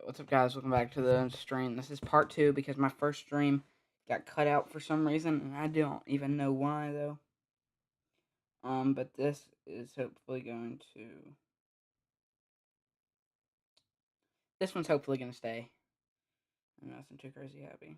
What's up, guys? Welcome back to the stream. This is part 2 because my first stream got cut out for some reason, and I don't even know why, though. But this is hopefully going to... This one's hopefully going to stay. And nothing too crazy happen.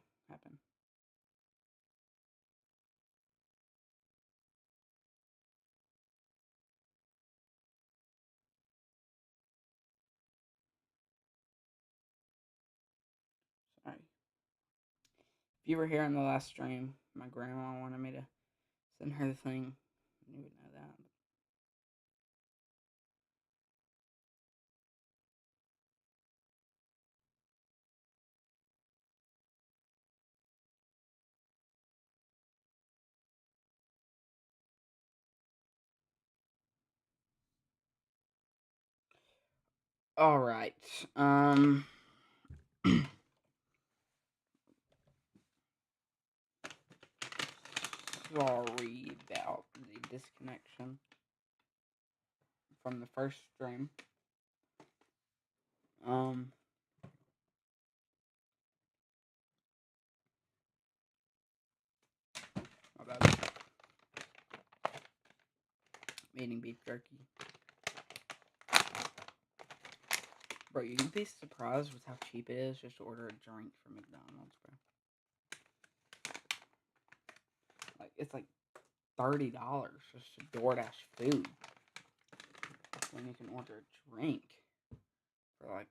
Sorry. If you were here in the last stream, my grandma wanted me to send her the thing. You would know that. Alright. Sorry about the disconnection from the first stream. My bad. I'm eating beef jerky. Bro, you'd be surprised with how cheap it is just to order a drink from McDonald's, bro. Like, it's like $30 just to DoorDash food. When you can order a drink for like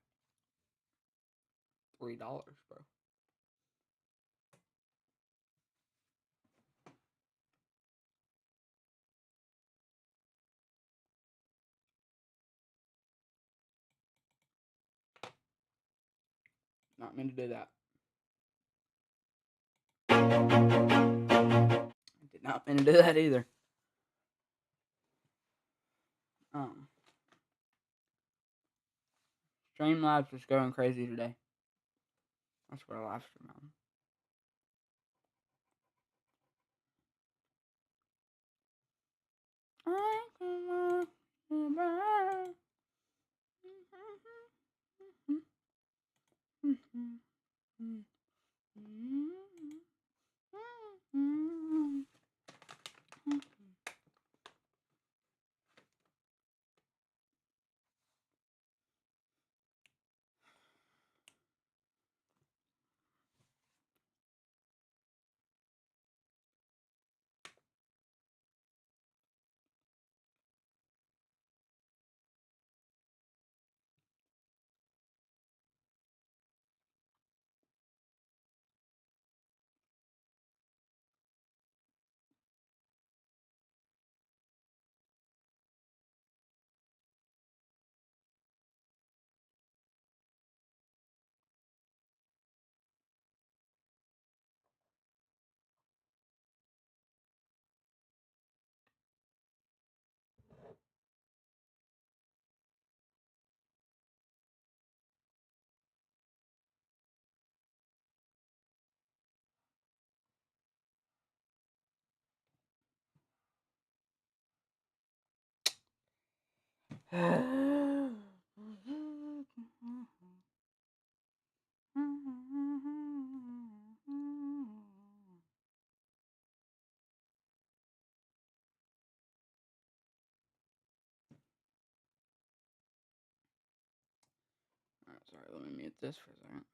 $3, bro. Not meant to do that. I did not mean to do that either. Streamlabs is going crazy today. That's what I live stream on. Alright, sorry, let me mute this for a second.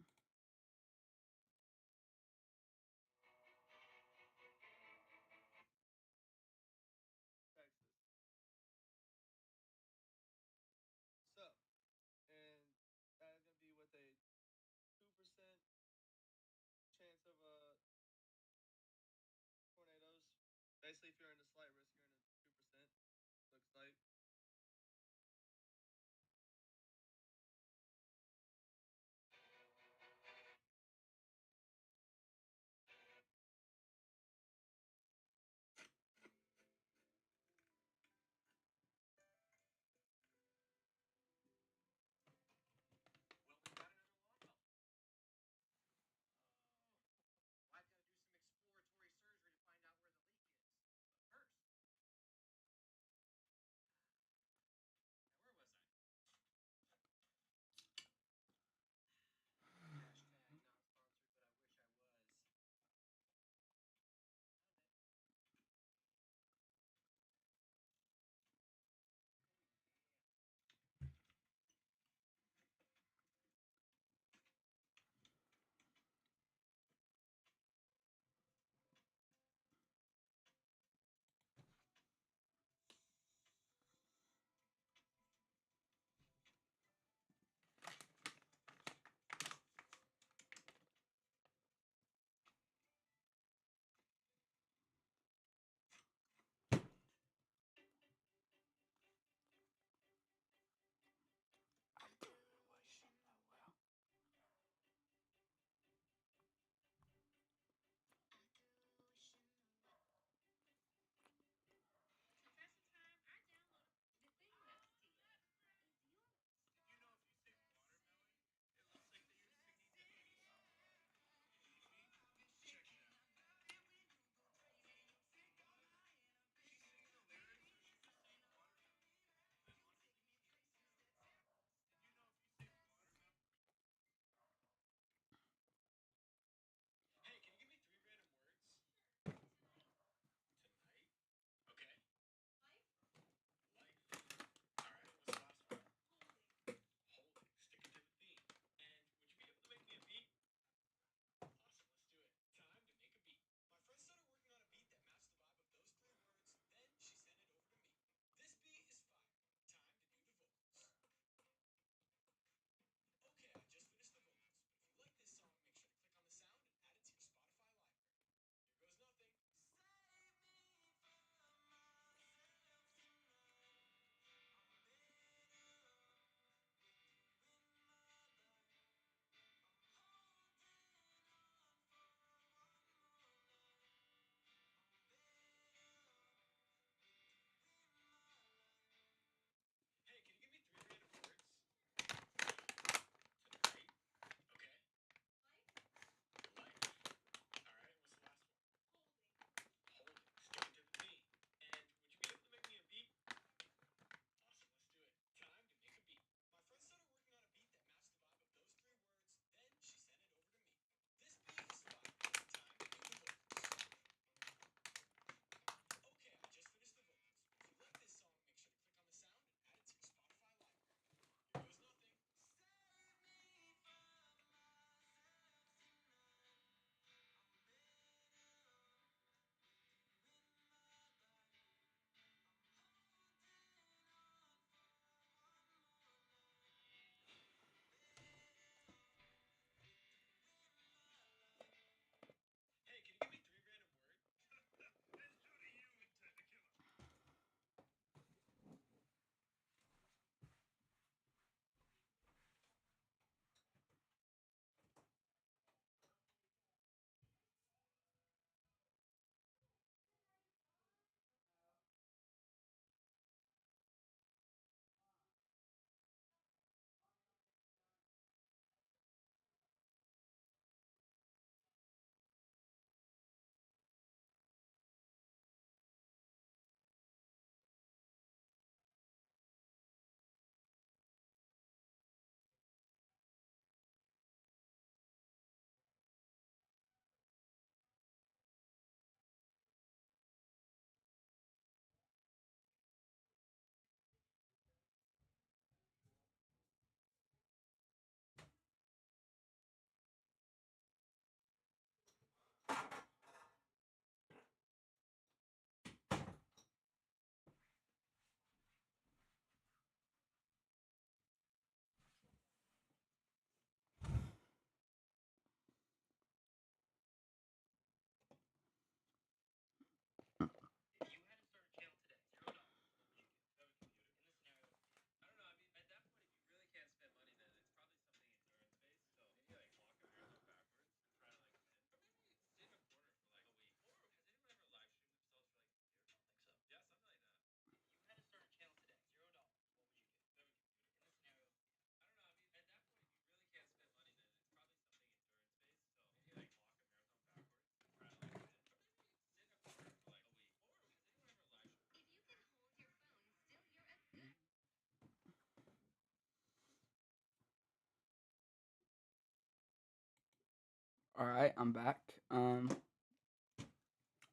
All right, I'm back.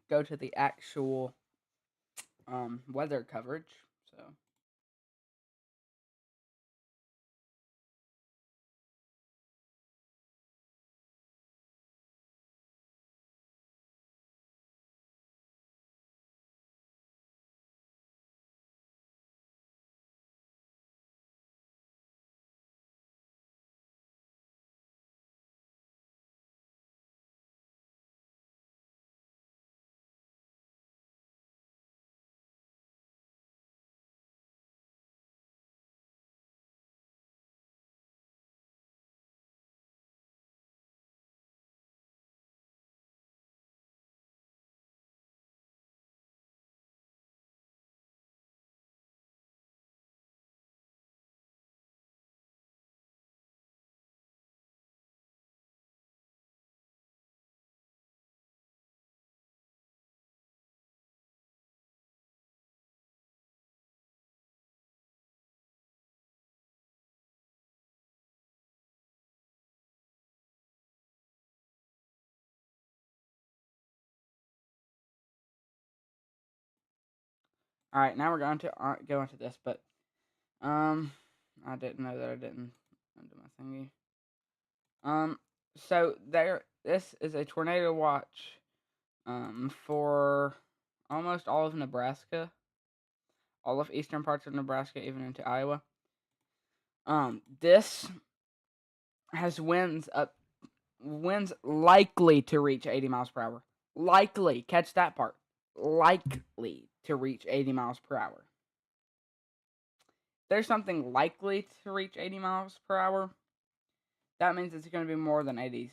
Go to the actual weather coverage. So, all right, now we're going to go into this, but I didn't know that I didn't undo my thingy. So this is a tornado watch, for almost all of Nebraska, all of eastern parts of Nebraska, even into Iowa. This has winds likely to reach 80 miles per hour. Likely, catch that part. Likely to reach 80 miles per hour. There's something likely to reach 80 miles per hour. That means it's going to be more than 80s.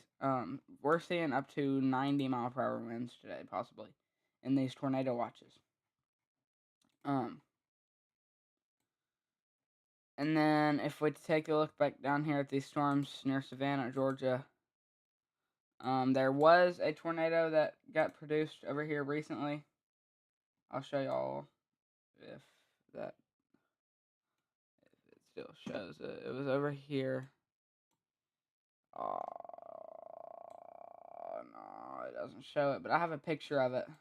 We're seeing up to 90 mile per hour winds today, possibly, in these tornado watches. And then if we take a look back down here at these storms near Savannah, Georgia, there was a tornado that got produced over here recently. I'll show y'all if it still shows it. It was over here. Oh, no, it doesn't show it, but I have a picture of it. I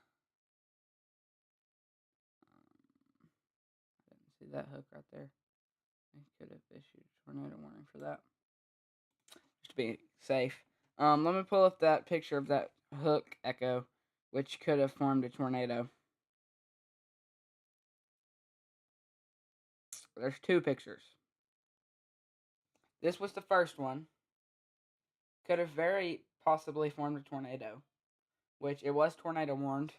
didn't see that hook right there. I could have issued a tornado warning for that, just to be safe. Let me pull up that picture of that hook echo, which could have formed a tornado. There's two pictures. This was the first one. Could have very possibly formed a tornado, which it was tornado warned,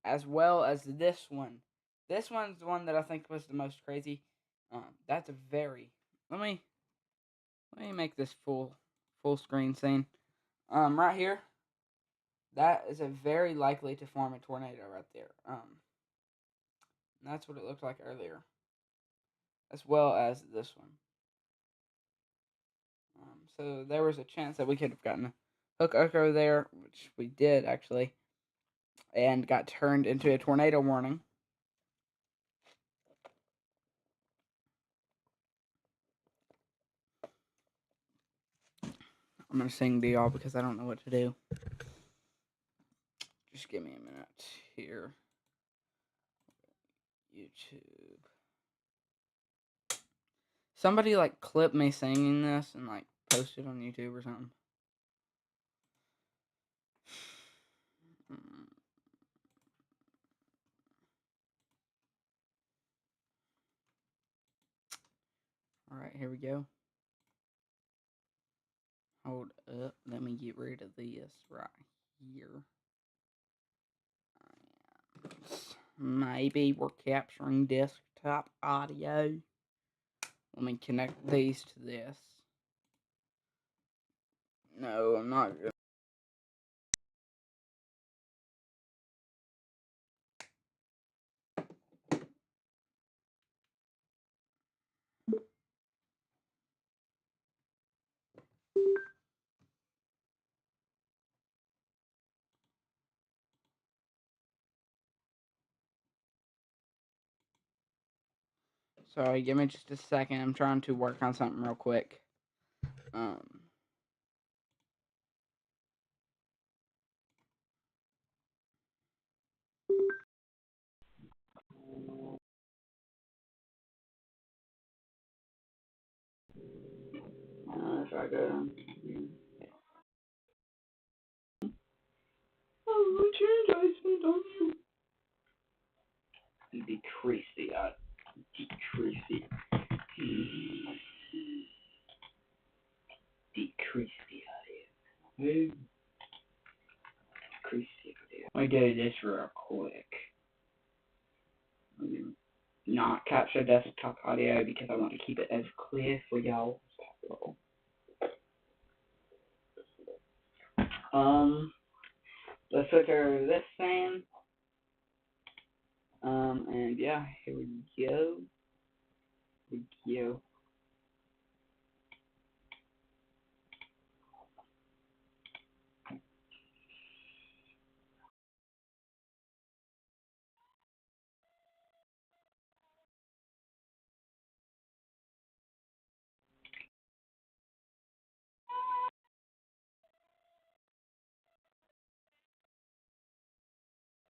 as well as this one. This one's the one that I think was the most crazy. That's a very. Let me make this full screen scene. Right here. That is a very likely to form a tornado right there. That's what it looked like earlier, as well as this one. So there was a chance that we could have gotten a hook echo there, which we did actually, and got turned into a tornado warning. I'm gonna sing to y'all because I don't know what to do. Just give me a minute here. YouTube. Somebody like clip me singing this and like post it on YouTube or something. Alright, here we go. Hold up. Let me get rid of this right here. Maybe we're capturing desktop audio. Let me connect these to this. No, I'm not. Sorry, give me just a second. I'm trying to work on something real quick. I go down. Oh, change iceland on you. Decrease the audio. Decrease the. Decrease the audio. Decrease the audio. Let me do this real quick. Not capture desktop audio because I want to keep it as clear for y'all as possible. Let's switch over to this fan. And yeah, here we go.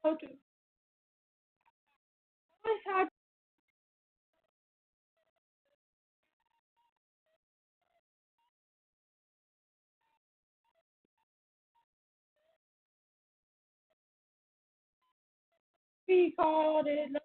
Okay. We called it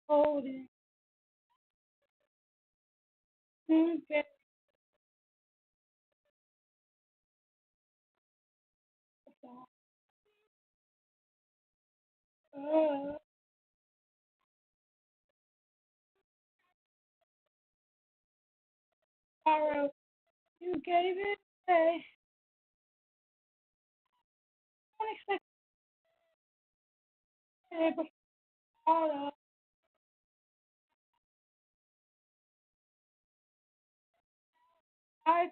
holding. Okay. Borrow. You gave it away. Unexpected before I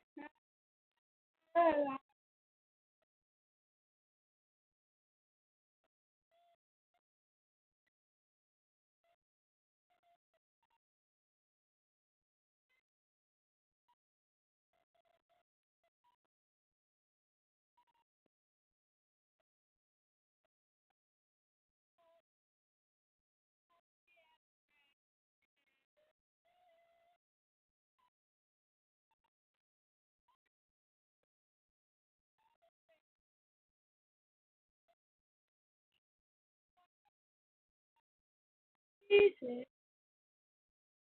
easy.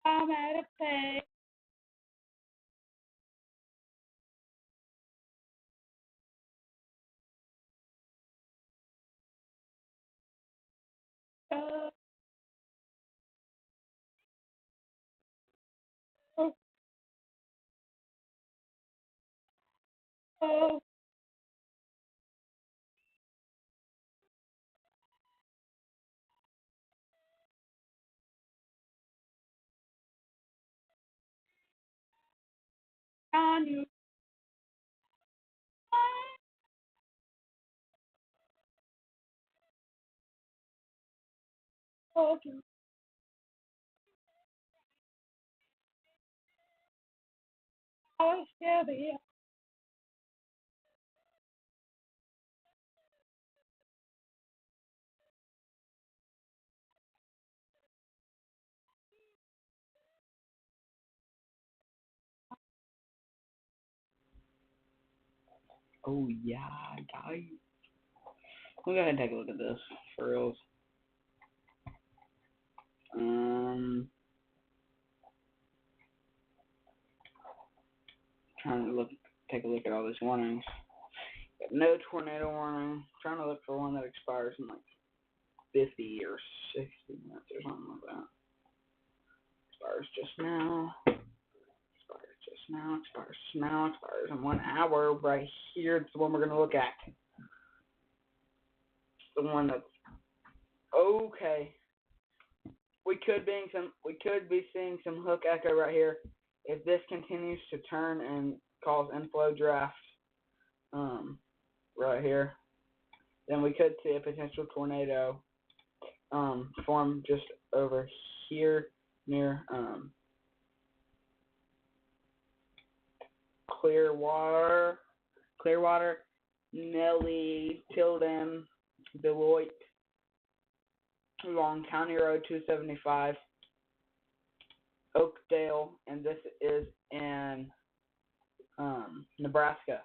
I'm at a pay. Oh, oh, oh, on you. Okay. I'll still be here. Oh yeah, guys. We'll go ahead and take a look at this for reals. Trying to take a look at all these warnings. No tornado warning. Trying to look for one that expires in like 50 or 60 minutes or something like that. Expires just now. Expires just now. Expires now. Expires in 1 hour. Right here. It's the one we're gonna look at. The one that's okay. We could be seeing some hook echo right here if this continues to turn and cause inflow draft. right here, then we could see a potential tornado form just over here near Clearwater, Nelly, Tilden, Beloit, along County Road 275, Oakdale, and this is in Nebraska.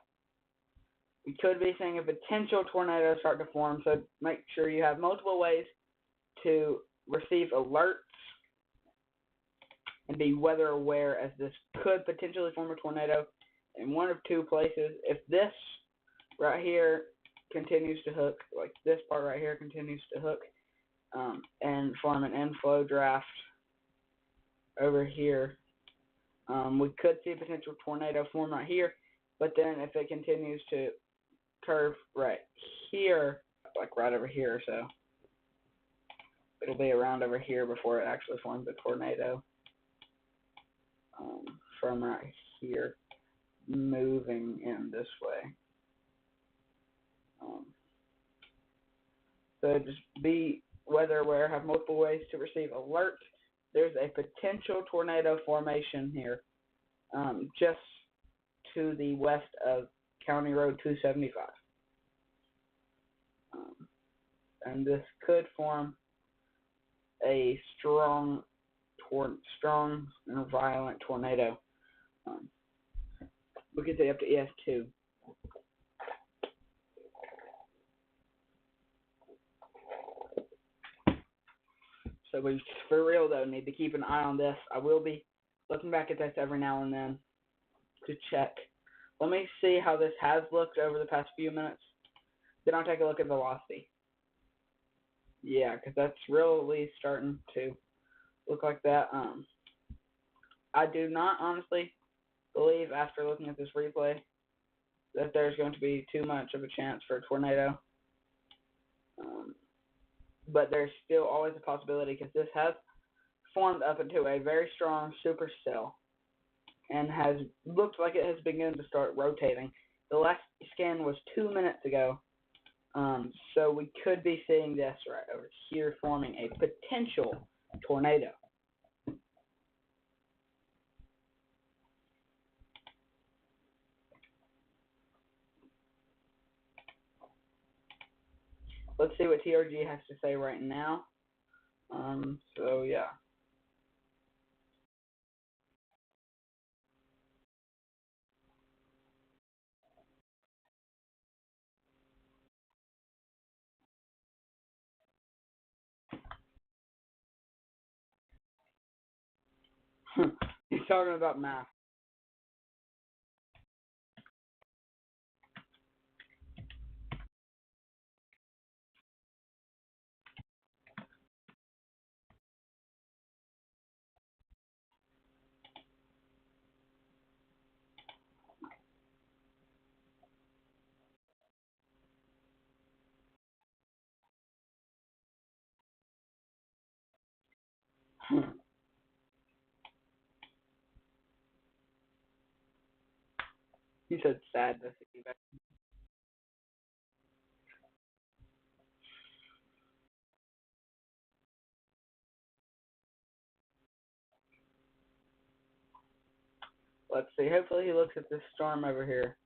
We could be seeing a potential tornado start to form, so make sure you have multiple ways to receive alerts and be weather aware, as this could potentially form a tornado in one of two places. If this right here continues to hook, like this part right here continues to hook, and form an inflow draft over here, we could see a potential tornado form right here. But then if it continues to curve right here, like right over here or so, it'll be around over here before it actually forms a tornado, from right here, moving in this way. So just be weather aware, have multiple ways to receive alerts. There's a potential tornado formation here, just to the west of County Road 275. And this could form a strong and violent tornado. We could say up to EF2. So we, for real though, need to keep an eye on this. I will be looking back at this every now and then to check. Let me see how this has looked over the past few minutes. Then I'll take a look at velocity. Yeah, because that's really starting to look like that. I do not honestly believe, after looking at this replay, that there's going to be too much of a chance for a tornado. But there's still always a possibility, because this has formed up into a very strong supercell and has looked like it has begun to start rotating. The last scan was 2 minutes ago, so we could be seeing this right over here forming a potential tornado. Let's see what TRG has to say right now. So yeah. He's talking about math. He said sad to see that. Let's see. Hopefully he looks at this storm over here.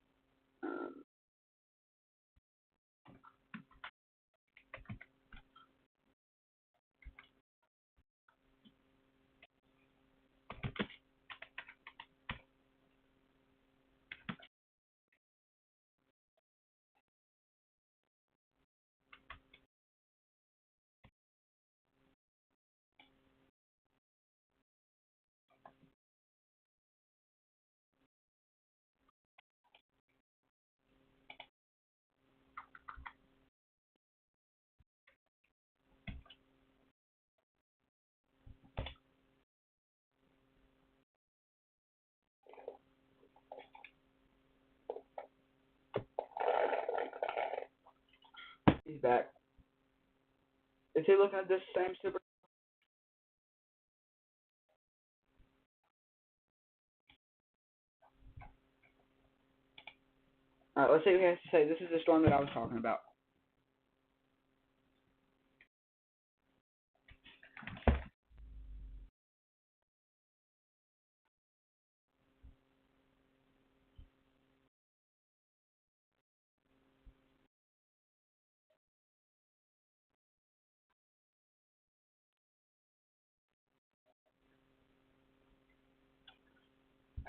He's back. Is he looking at this same super? All right, let's see what he has to say. This is the storm that I was talking about.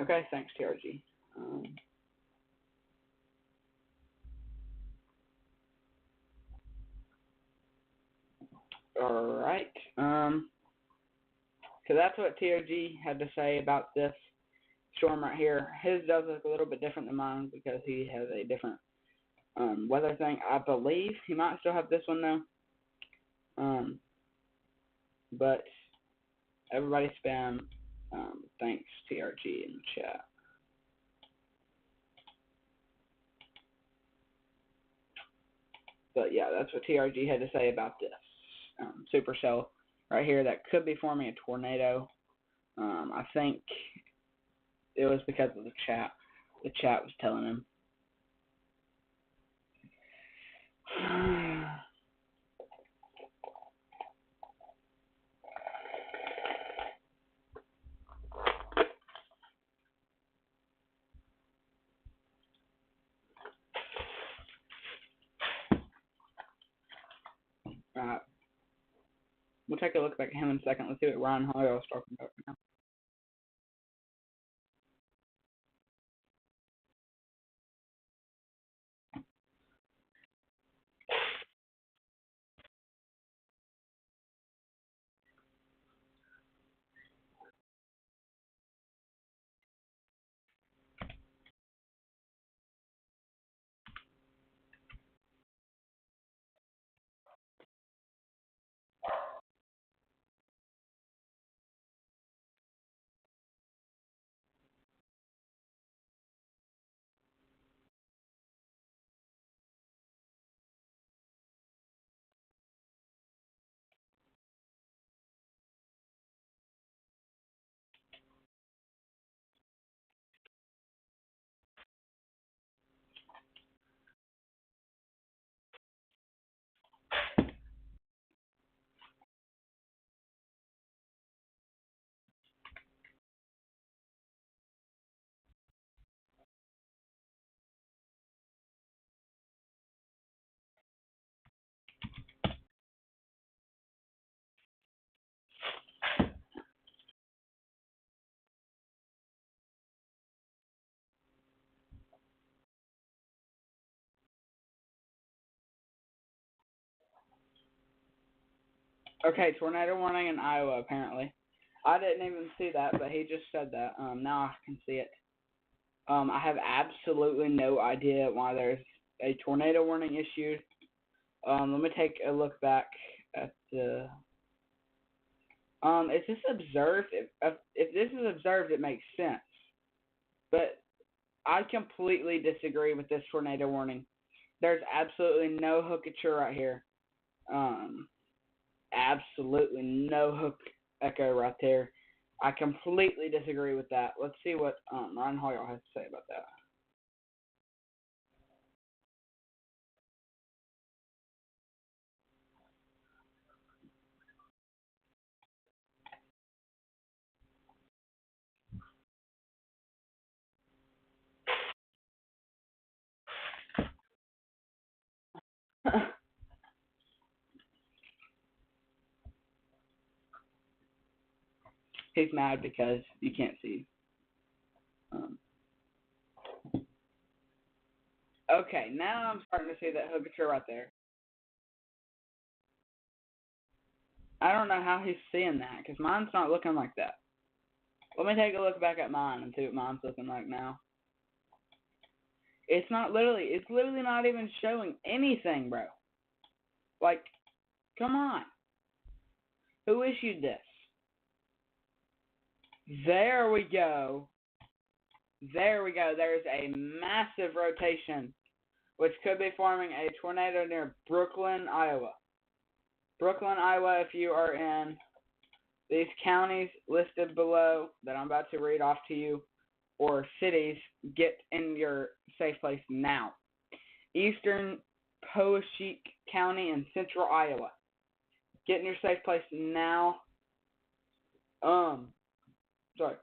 Okay, thanks, TRG. All right. So that's what TRG had to say about this storm right here. His does look a little bit different than mine because he has a different weather thing. I believe he might still have this one though. But everybody spam thanks TRG in the chat. But yeah, that's what TRG had to say about this supercell right here that could be forming a tornado. I think it was because of the chat. The chat was telling him. We'll take a look back at him in a second. Let's see what Ryan Hoyle was talking about now. Okay, tornado warning in Iowa, apparently. I didn't even see that, but he just said that. Now I can see it. I have absolutely no idea why there's a tornado warning issued. Let me take a look back at the. Is this observed? If this is observed, it makes sense. But I completely disagree with this tornado warning. There's absolutely no hookature right here. Absolutely no hook echo right there. I completely disagree with that. Let's see what Ryan Hoyle has to say about that. He's mad because you can't see. Okay, now I'm starting to see that hookature right there. I don't know how he's seeing that because mine's not looking like that. Let me take a look back at mine and see what mine's looking like now. It's literally not even showing anything, bro. Like, come on. Who issued this? There we go. There we go. There's a massive rotation, which could be forming a tornado near Brooklyn, Iowa. Brooklyn, Iowa, if you are in these counties listed below that I'm about to read off to you, or cities, get in your safe place now. eastern Poweshiek County in central Iowa. Get in your safe place now. Sorry.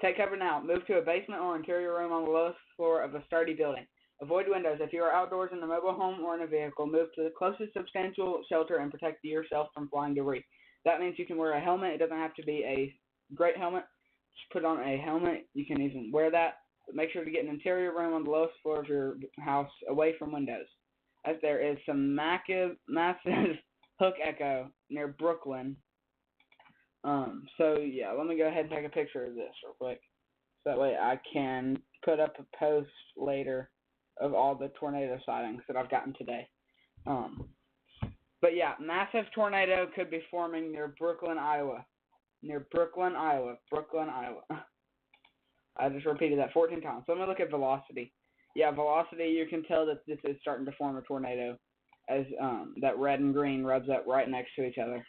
Take cover now. Move to a basement or interior room on the lowest floor of a sturdy building. Avoid windows. If you are outdoors in a mobile home or in a vehicle, move to the closest substantial shelter and protect yourself from flying debris. That means you can wear a helmet. It doesn't have to be a great helmet. Just put on a helmet. You can even wear that. But make sure to get an interior room on the lowest floor of your house away from windows, as there is some massive hook echo near Brooklyn. So yeah, let me go ahead and take a picture of this real quick, so that way I can put up a post later of all the tornado sightings that I've gotten today. But yeah, massive tornado could be forming near Brooklyn, Iowa. Near Brooklyn, Iowa. Brooklyn, Iowa. I just repeated that 14 times. So I'm gonna look at velocity. Yeah, velocity. You can tell that this is starting to form a tornado, as that red and green rubs up right next to each other.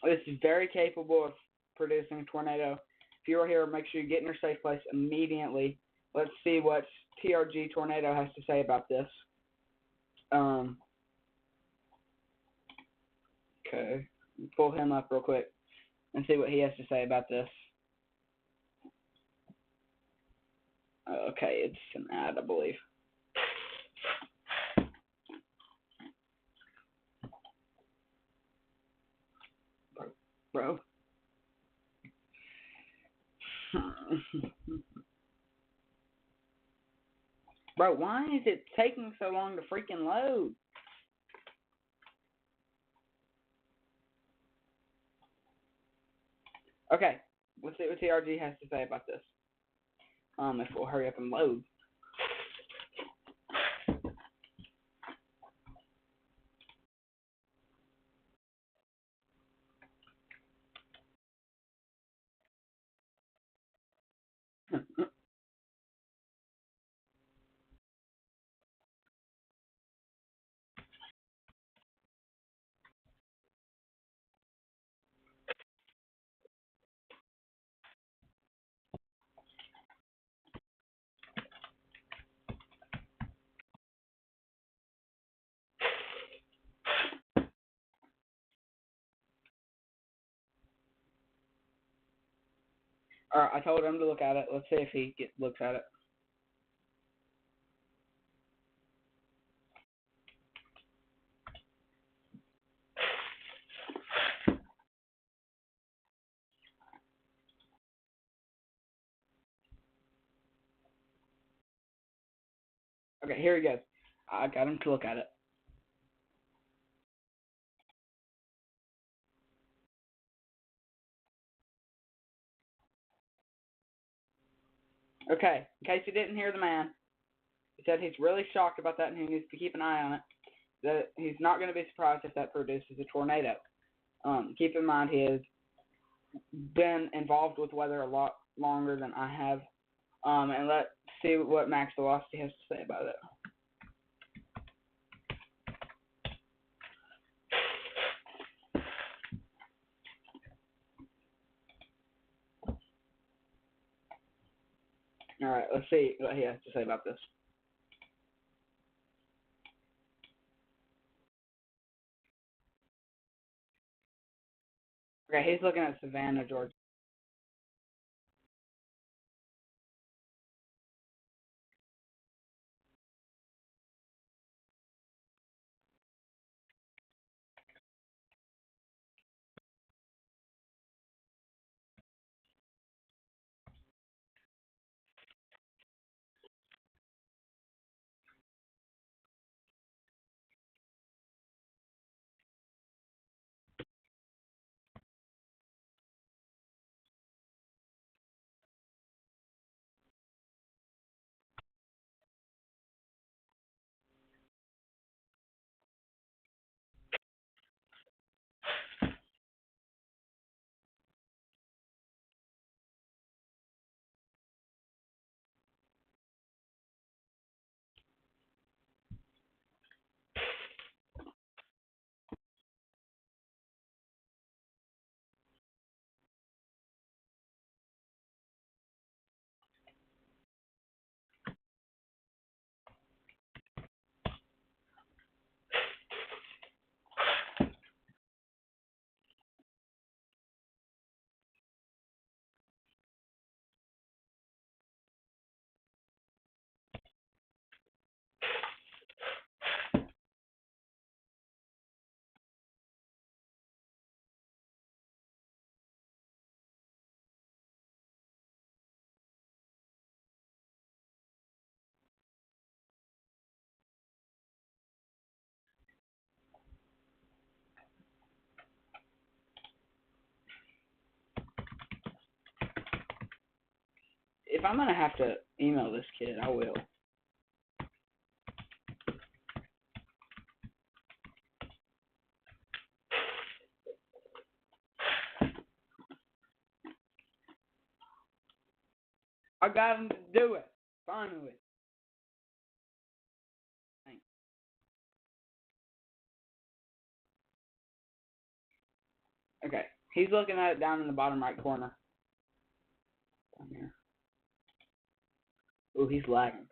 This is very capable of producing a tornado. If you are here, make sure you get in your safe place immediately. Let's see what TRG Tornado has to say about this. Okay, pull him up real quick and see what he has to say about this. Okay, it's an ad, I believe. Bro. Bro, why is it taking so long to freaking load? Okay, let's see what TRG has to say about this. If we'll hurry up and load. Alright, I told him to look at it. Let's see if he looks at it. Okay, here he goes. I got him to look at it. Okay, in case you didn't hear the man, he said he's really shocked about that and he needs to keep an eye on it. That he's not going to be surprised if that produces a tornado. Keep in mind he has been involved with weather a lot longer than I have. And let's see what max velocity has to say about it. Alright, let's see what he has to say about this. Okay, he's looking at Savannah, Georgia. if I'm gonna have to email this kid, I will. I got him to do it. Finally. Thanks. Okay. He's looking at it down in the bottom right corner. Down here. Ooh, he's lagging.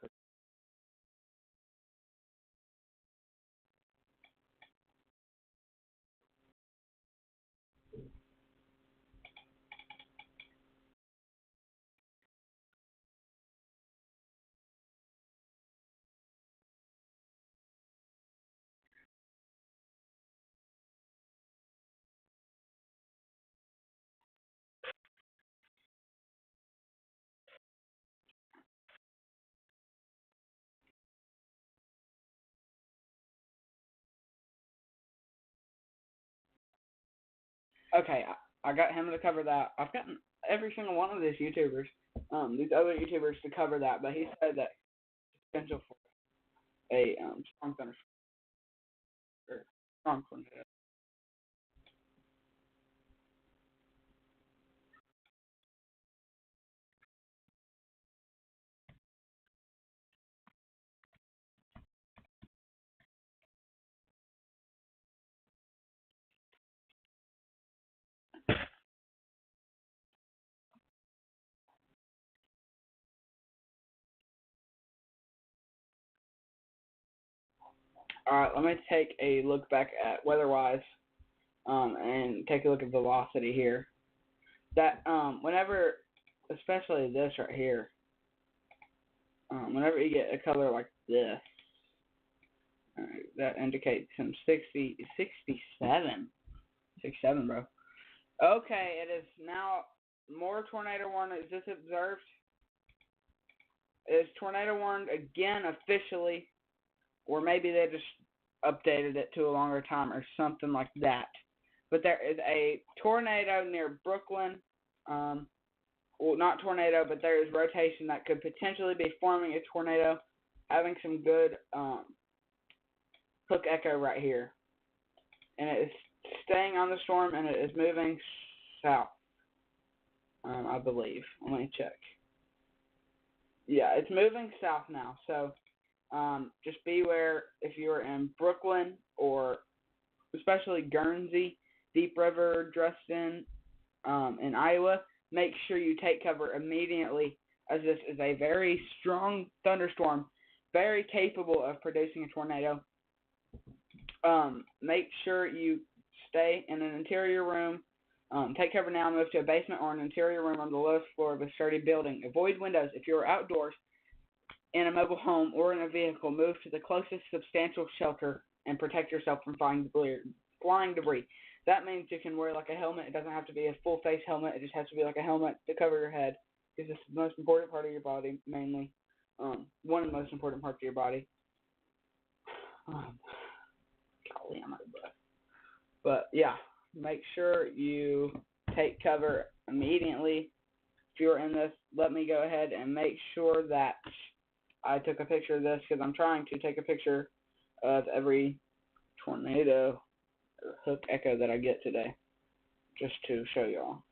Okay, I got him to cover that. I've gotten every single one of these YouTubers, these other YouTubers to cover that, but he said that potential for a strong thunder or strong tornado. All right, let me take a look back at weather-wise, and take a look at velocity here. That whenever, especially this right here, whenever you get a color like this, that indicates some 67, 67, bro. Okay, it is now more tornado warning. Is this observed? Is tornado warned again officially, or maybe they just updated it to a longer time or something like that. But there is a tornado near Brooklyn. Well, not tornado, but there is rotation that could potentially be forming a tornado, having some good hook echo right here. And it is staying on the storm, and it is moving south, I believe. Let me check. Yeah, it's moving south now. So just beware if you're in Brooklyn or especially Guernsey, Deep River, Dresden, in Iowa. Make sure you take cover immediately, as this is a very strong thunderstorm, very capable of producing a tornado. Make sure you stay in an interior room. Take cover now and move to a basement or an interior room on the lowest floor of a sturdy building. Avoid windows. If you are outdoors in a mobile home or in a vehicle, move to the closest substantial shelter and protect yourself from flying debris. That means you can wear like a helmet. It doesn't have to be a full face helmet. It just has to be like a helmet to cover your head, because this is the most important part of your body, mainly. One of the most important parts of your body. Golly, I'm out of breath. But yeah, make sure you take cover immediately. If you're in this, let me go ahead and make sure that I took a picture of this, because I'm trying to take a picture of every tornado or hook echo that I get today, just to show y'all.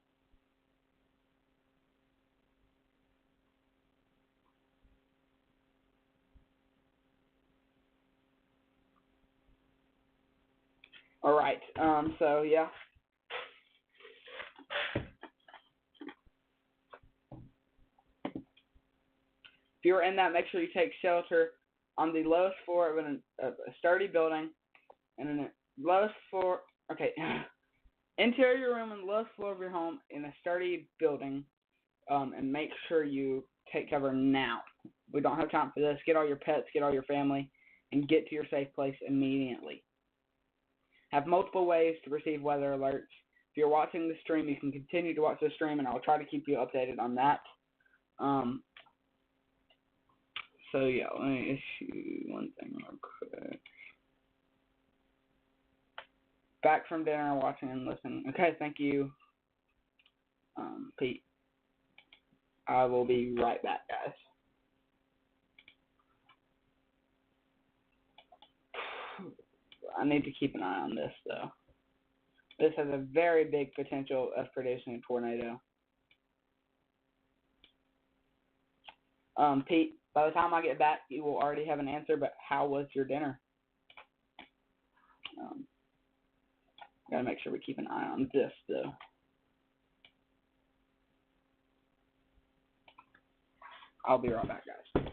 All right. So yeah. If you're in that, make sure you take shelter on the lowest floor of a sturdy building, and in the lowest floor. Okay. Interior room on the lowest floor of your home in a sturdy building, and make sure you take cover now. We don't have time for this. Get all your pets, get all your family, and get to your safe place immediately. Have multiple ways to receive weather alerts. If you're watching the stream, you can continue to watch the stream, and I'll try to keep you updated on that. So yeah, let me issue one thing real quick. Back from dinner, watching and listening. Okay, thank you, Pete. I will be right back, guys. I need to keep an eye on this, though. This has a very big potential of producing a tornado. Pete, by the time I get back, you will already have an answer, but how was your dinner? Gotta make sure we keep an eye on this, though. I'll be right back, guys.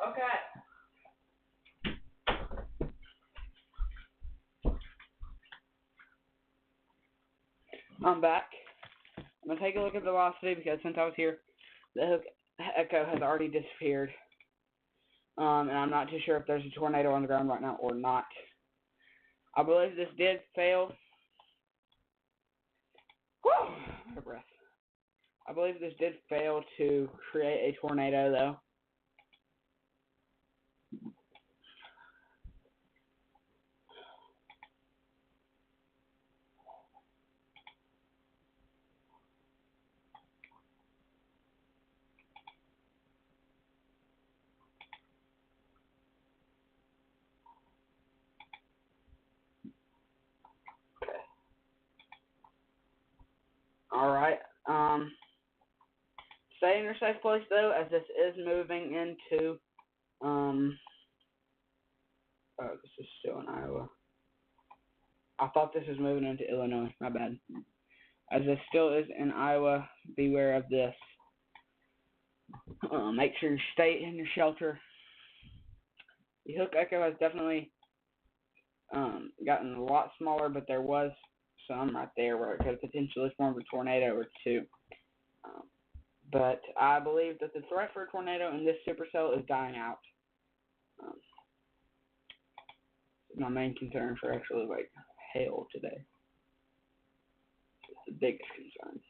Okay. I'm back. I'm going to take a look at the velocity because since I was here, the hook echo has already disappeared. And I'm not too sure if there's a tornado on the ground right now or not. I believe this did fail. Whew, my breath. I believe this did fail to create a tornado, though. All right. Stay in your safe place, though, as this is moving into, oh, this is still in Iowa. I thought this was moving into Illinois. My bad. As this still is in Iowa, beware of this. Make sure you stay in your shelter. The hook echo has definitely gotten a lot smaller, but there was some right there where it could potentially form a tornado or two. But I believe that the threat for a tornado in this supercell is dying out. My main concern for actually like hail today. the biggest concern.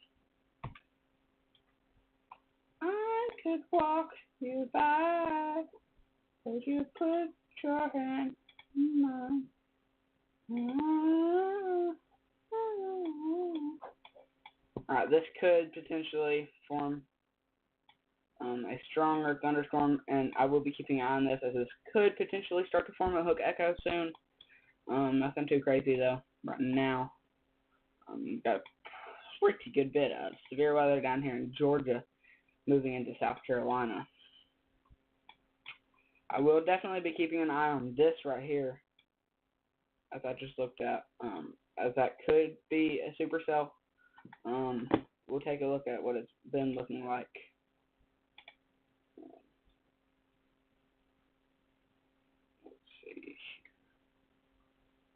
I could walk you back, would you put your hand in mine? Alright, this could potentially form a stronger thunderstorm, and I will be keeping an eye on this, as this could potentially start to form a hook echo soon. Nothing too crazy though right now. Got a pretty good bit of severe weather down here in Georgia, moving into South Carolina. I will definitely be keeping an eye on this right here, as I just looked at, as that could be a supercell. We'll take a look at what it's been looking like. Let's see.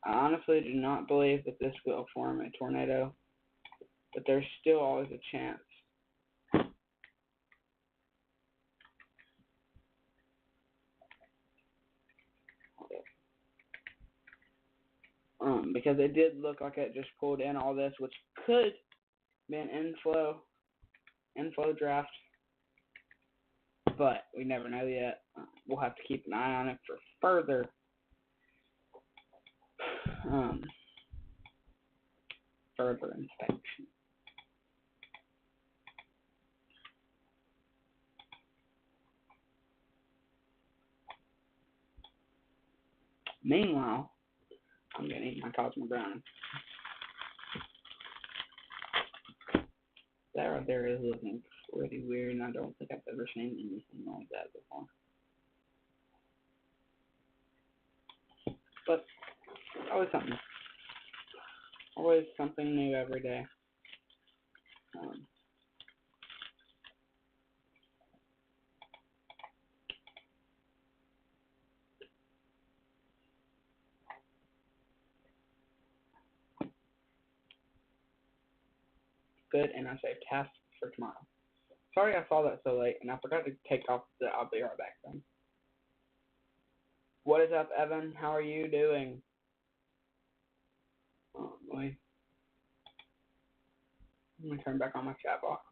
I honestly do not believe that this will form a tornado, but there's still always a chance. Because it did look like it just pulled in all this, which could be an inflow draft, but we never know yet. We'll have to keep an eye on it for further inspection. Meanwhile, I'm gonna eat my Cosmo Brownie. That right there is looking pretty weird, and I don't think I've ever seen anything like that before. But always something new every day. Good, and I saved tasks for tomorrow. Sorry I saw that so late, and I forgot to take off the. I'll be right back then. What is up, Evan? How are you doing? Oh boy. I'm gonna turn back on my chat box.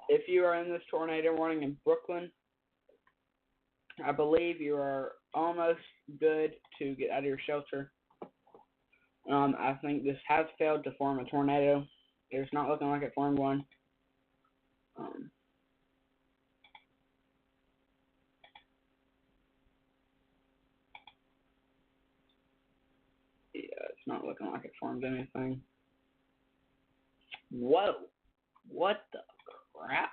If you are in this tornado warning in Brooklyn, I believe you are almost good to get out of your shelter. I think this has failed to form a tornado. It's not looking like it formed one. Yeah, it's not looking like it formed anything. Whoa! What the crap?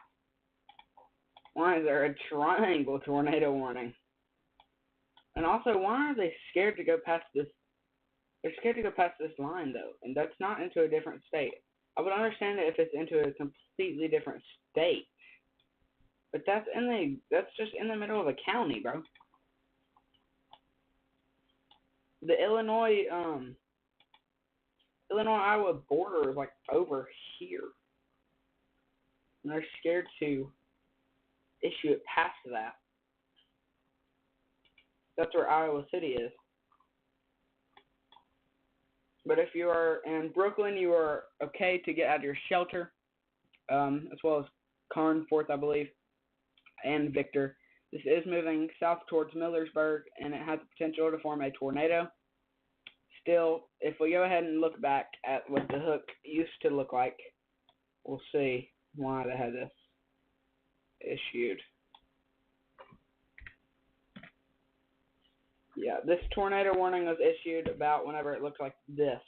Why is there a triangle tornado warning? And also, why are they scared to go past this? They're scared to go past this line, though, and that's not into a different state. I would understand it if it's into a completely different state, but that's just in the middle of a county, bro. The Illinois-Iowa border is like over here, and they're scared to issue it past that. That's where Iowa City is. But if you are in Brooklyn, you are okay to get out of your shelter, as well as Carnforth, I believe, and Victor. This is moving south towards Millersburg, and it has the potential to form a tornado. Still, if we go ahead and look back at what the hook used to look like, we'll see why they had this issued. Yeah, this tornado warning was issued about whenever it looked like this.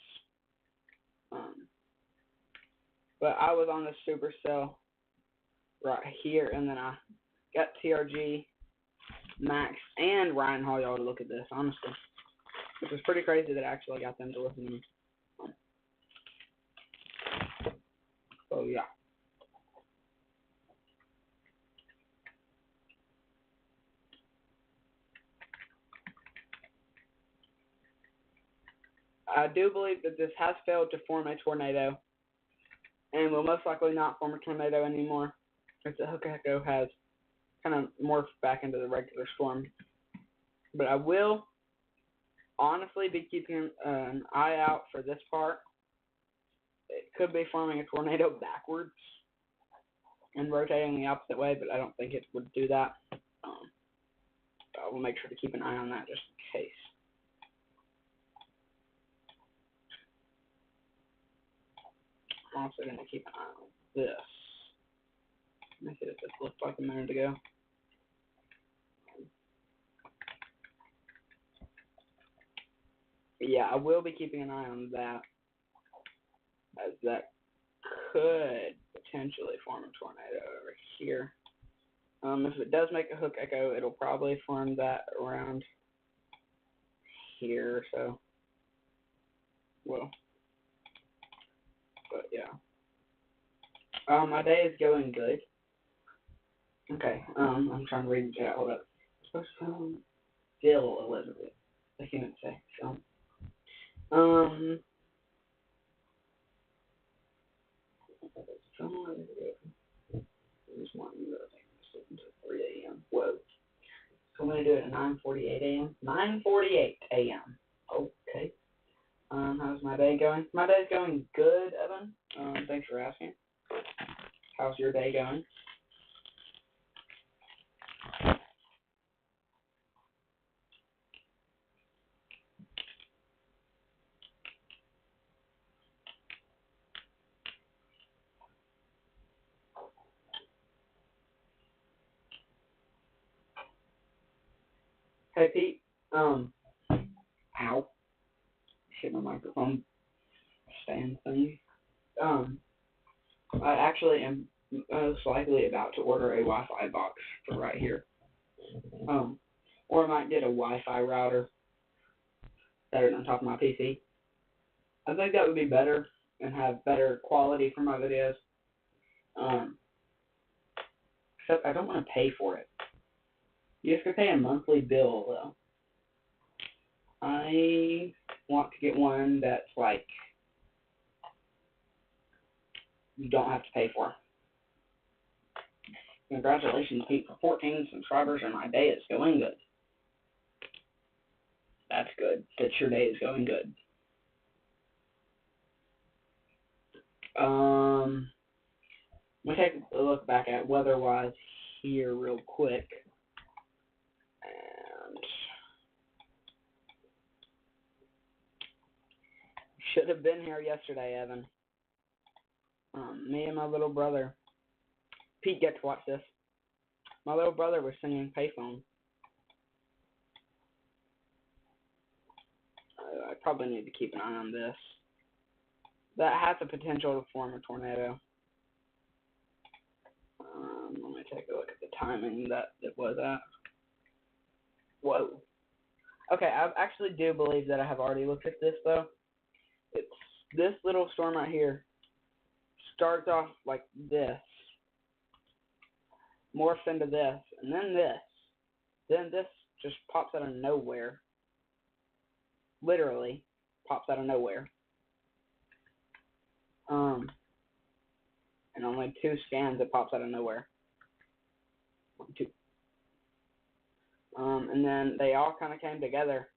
But I was on the supercell right here, and then I got TRG, Max, and Ryan Hall y'all to look at this, honestly. Which was pretty crazy that I actually got them to listen to me. So, yeah. I do believe that this has failed to form a tornado, and will most likely not form a tornado anymore, as the hook echo has kind of morphed back into the regular storm. But I will honestly be keeping an eye out for this part. It could be forming a tornado backwards and rotating the opposite way, but I don't think it would do that. I will make sure to keep an eye on that just in case. I'm also going to keep an eye on this. Let me see what this looked like a minute ago. But yeah, I will be keeping an eye on that, as that could potentially form a tornado over here. If it does make a hook echo, it'll probably form that around here, so, well, but yeah. My day is going good. Okay, I'm trying to read the chat, hold up. Still Elizabeth, I can't say, so, this morning, until 3 a.m. Whoa. So I'm going to do it at 9:48 a.m. 9:48 a.m. Okay. How's my day going? My day's going good, Evan. Thanks for asking. How's your day going? Hey, Pete. Ow. Hit my microphone stand thing. I actually am most likely about to order a Wi-Fi box for right here. Or I might get a Wi-Fi router better on top of my PC. I think that would be better and have better quality for my videos. Except I don't want to pay for it. You have to pay a monthly bill, though. I want to get one that's like you don't have to pay for. Congratulations, Pete, for 14 subscribers, and my day is going good. That's good. That your day is going good. Let me take a look back at weather-wise here real quick. And should have been here yesterday, Evan. Me and my little brother. Pete, get to watch this. My little brother was singing Payphone. I probably need to keep an eye on this. That has the potential to form a tornado. Let me take a look at the timing that it was at. Whoa. Okay, I actually do believe that I have already looked at this, though. It's this little storm right here starts off like this, morphs into this, and then this. Then this just pops out of nowhere. Literally pops out of nowhere. And only 2 scans, it pops out of nowhere. 1, 2. And then they all kind of came together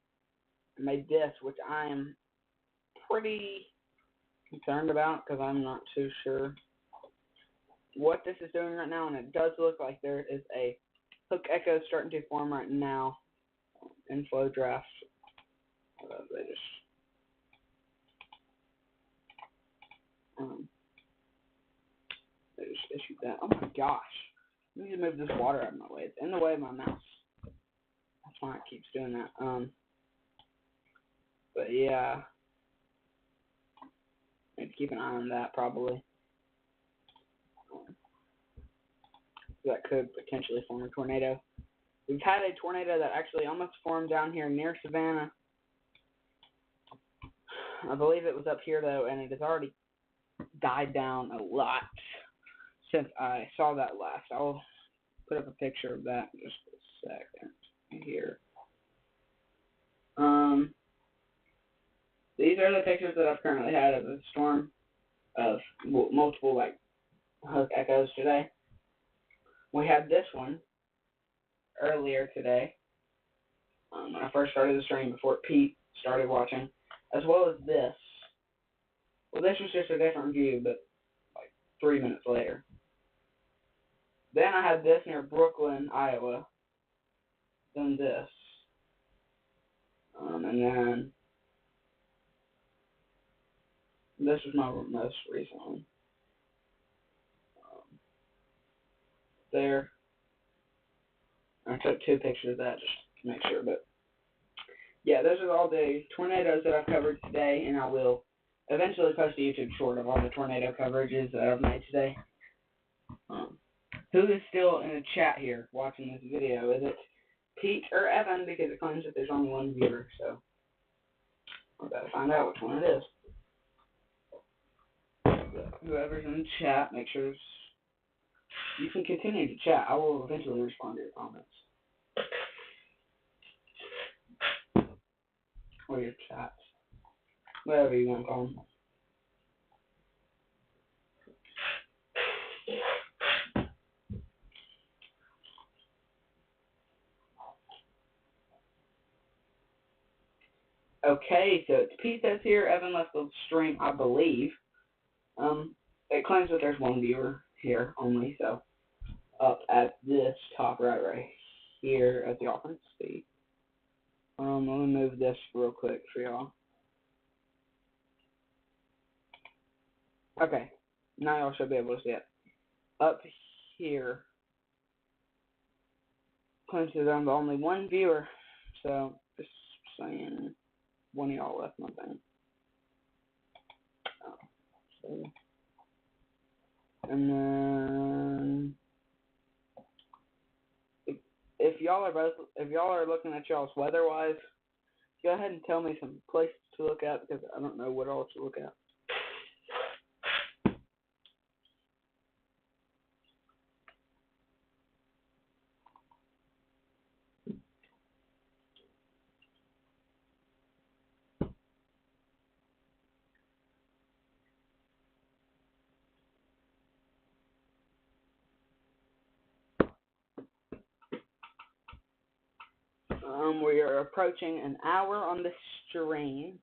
and made this, which I am pretty concerned about because I'm not too sure what this is doing right now, and it does look like there is a hook echo starting to form right now in flow drafts. They just issued that. Oh my gosh. Let me just move this water out of my way. It's in the way of my mouse. That's why it keeps doing that. But yeah. Need to keep an eye on that probably. That could potentially form a tornado. We've had a tornado that actually almost formed down here near Savannah. I believe it was up here though, and it has already died down a lot since I saw that last. I'll put up a picture of that in just a second here. these are the pictures that I've currently had of the storm of multiple like hook echoes today. We had this one earlier today when I first started the stream before Pete started watching, as well as this. Well, this was just a different view, but like 3 minutes later. Then I had this near Brooklyn, Iowa. Then this. And then this was my most recent one. There. I took 2 pictures of that just to make sure, but yeah, those are all the tornadoes that I've covered today, and I will eventually post a YouTube short of all the tornado coverages that I've made today. Who is still in the chat here watching this video? Is it Pete or Evan? Because it claims that there's only one viewer, so we're about to find out which one it is. But whoever's in the chat, make sure you can continue to chat. I will eventually respond to your comments. Or your chats. Whatever you want to call them. Okay, so it's Pete that's here. Evan left the stream, I believe. It claims that there's one viewer here only, so up at this top right here, as y'all can see. Let me move this real quick for y'all. Okay, now y'all should be able to see it. Up here, claims that I'm the only one viewer, so just saying one of y'all left my thing. So. And then if y'all are looking at y'all's weather-wise, go ahead and tell me some places to look at because I don't know what all to look at. We are approaching an hour on the stream.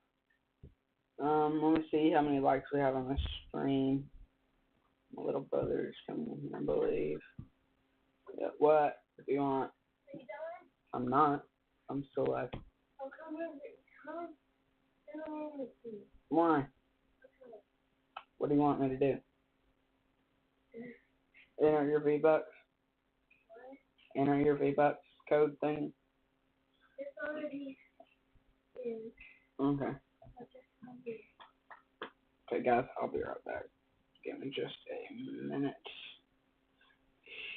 Let me see how many likes we have on the stream. My little brother's coming in here, I believe. Yeah, what? If you want. I'm not. I'm still live. Why? What do you want me to do? Enter your V-Bucks? Enter your V-Bucks code thing? Okay. Okay, guys, I'll be right back. Give me just a minute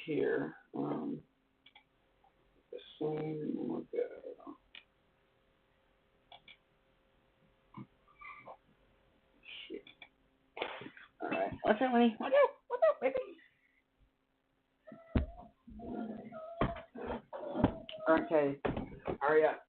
here. The same will go. Shoot. Alright. What's up, Winnie? What's up, baby? Okay. Hurry up.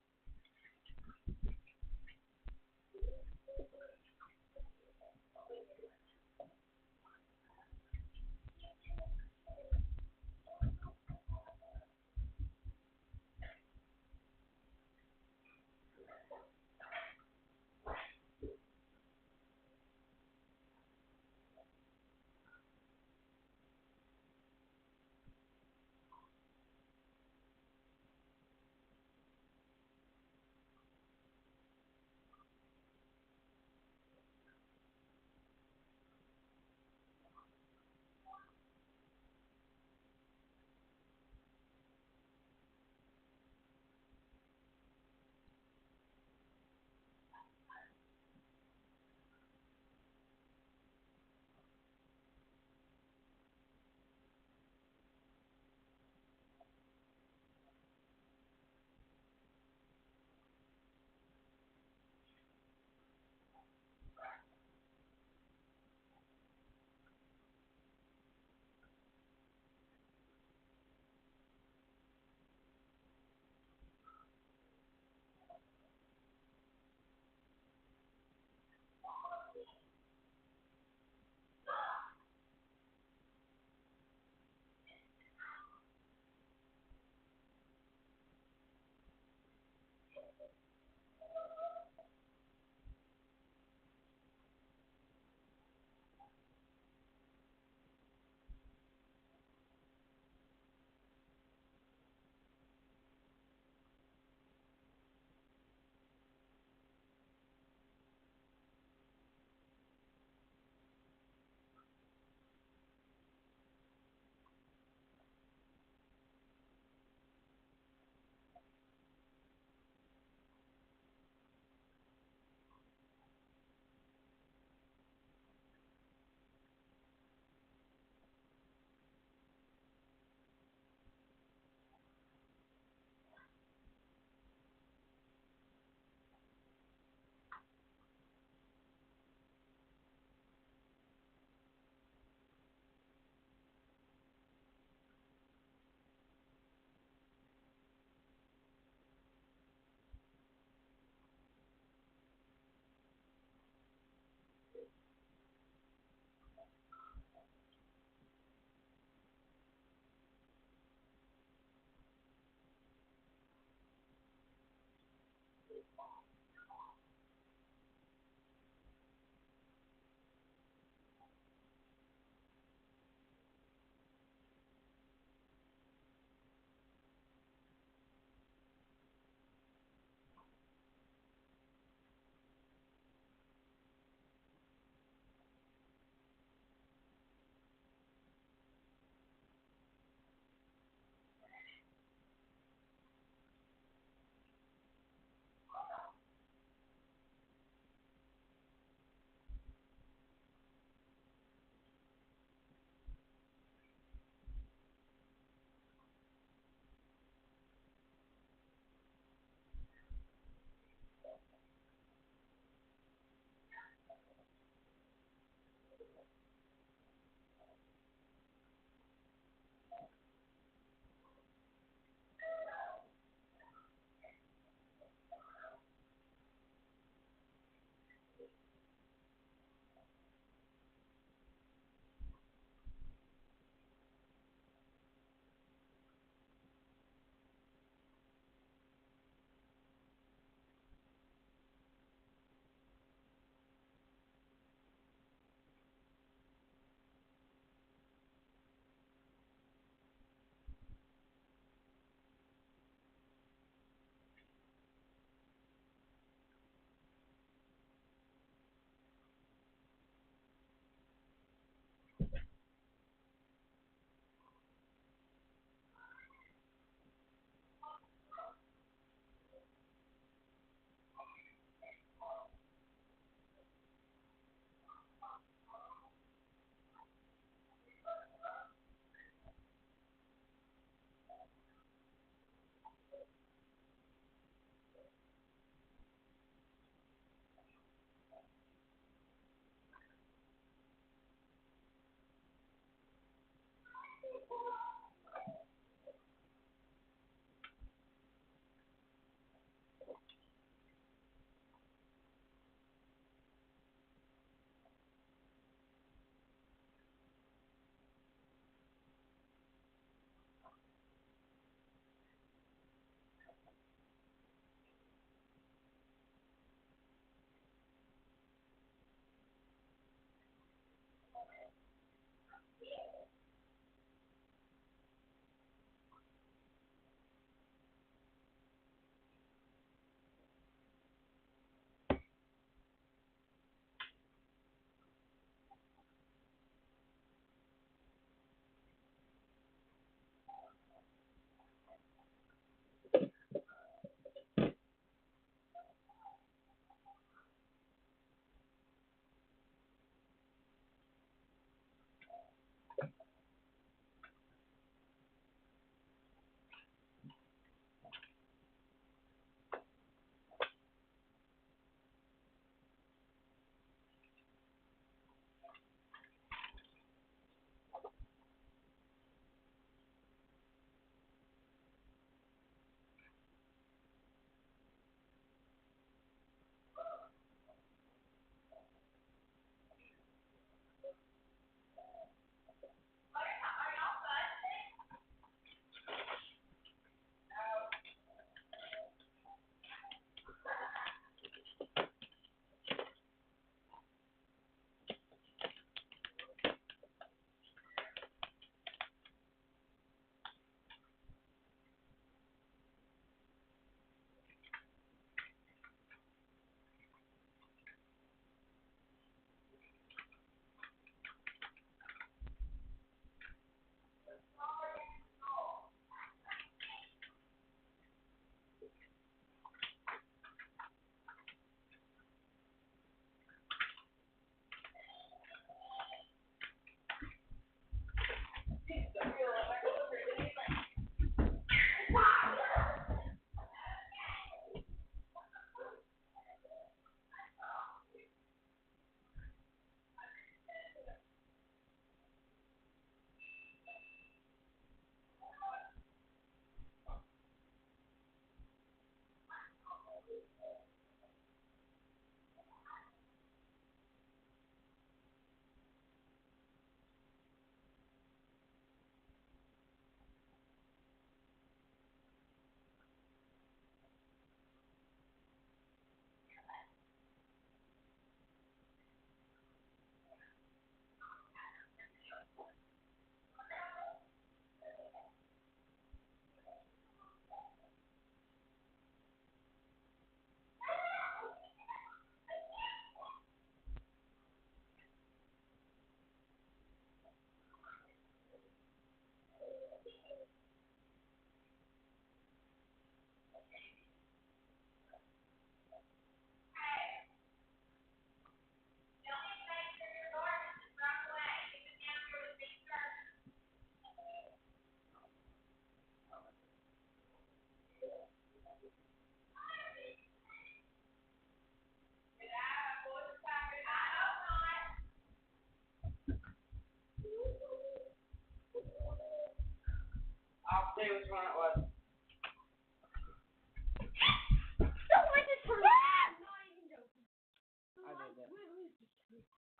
tell you which one it was.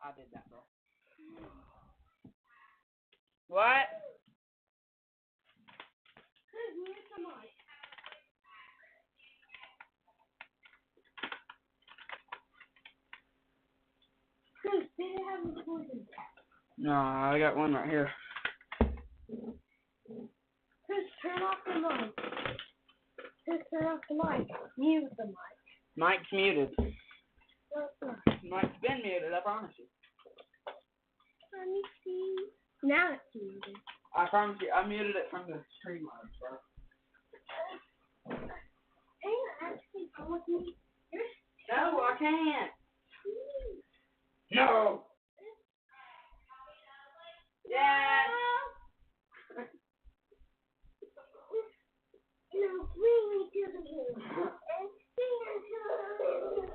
I did that, bro. What? No, I got one right here. Chris, turn off the mic. Chris, turn off the mic. Mute the mic. Mike's muted. Mike's been muted, I promise you. Let me see. Now it's muted. I promise you, I muted it from the stream lines, bro. Can you actually come with me? No, I can't. No. Dad. No, bring me to the room. And sing until the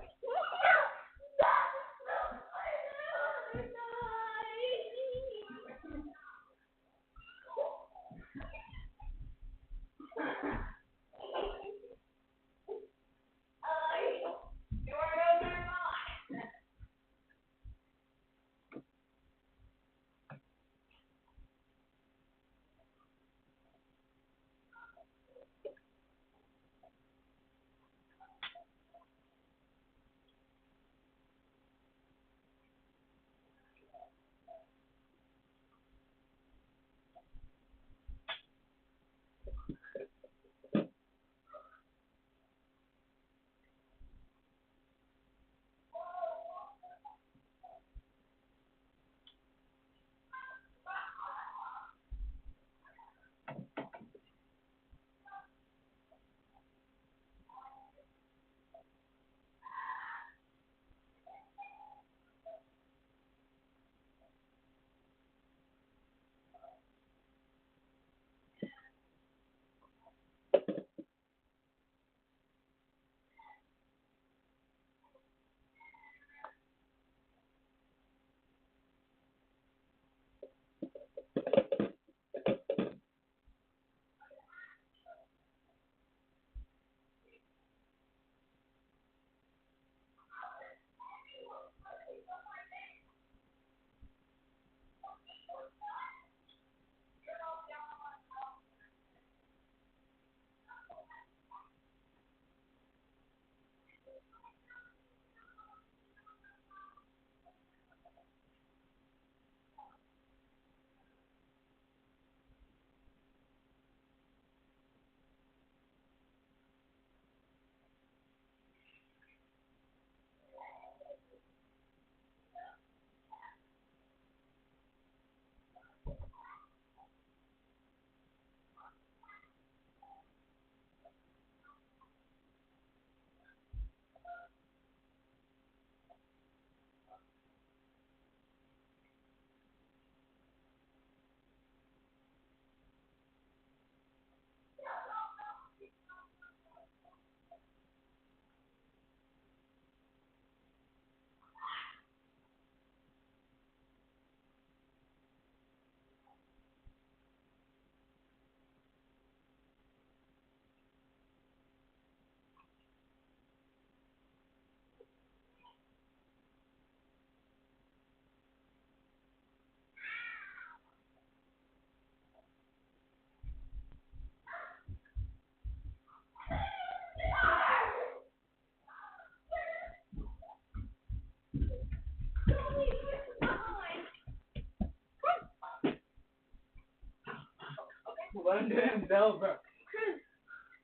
London Velvet. Chris,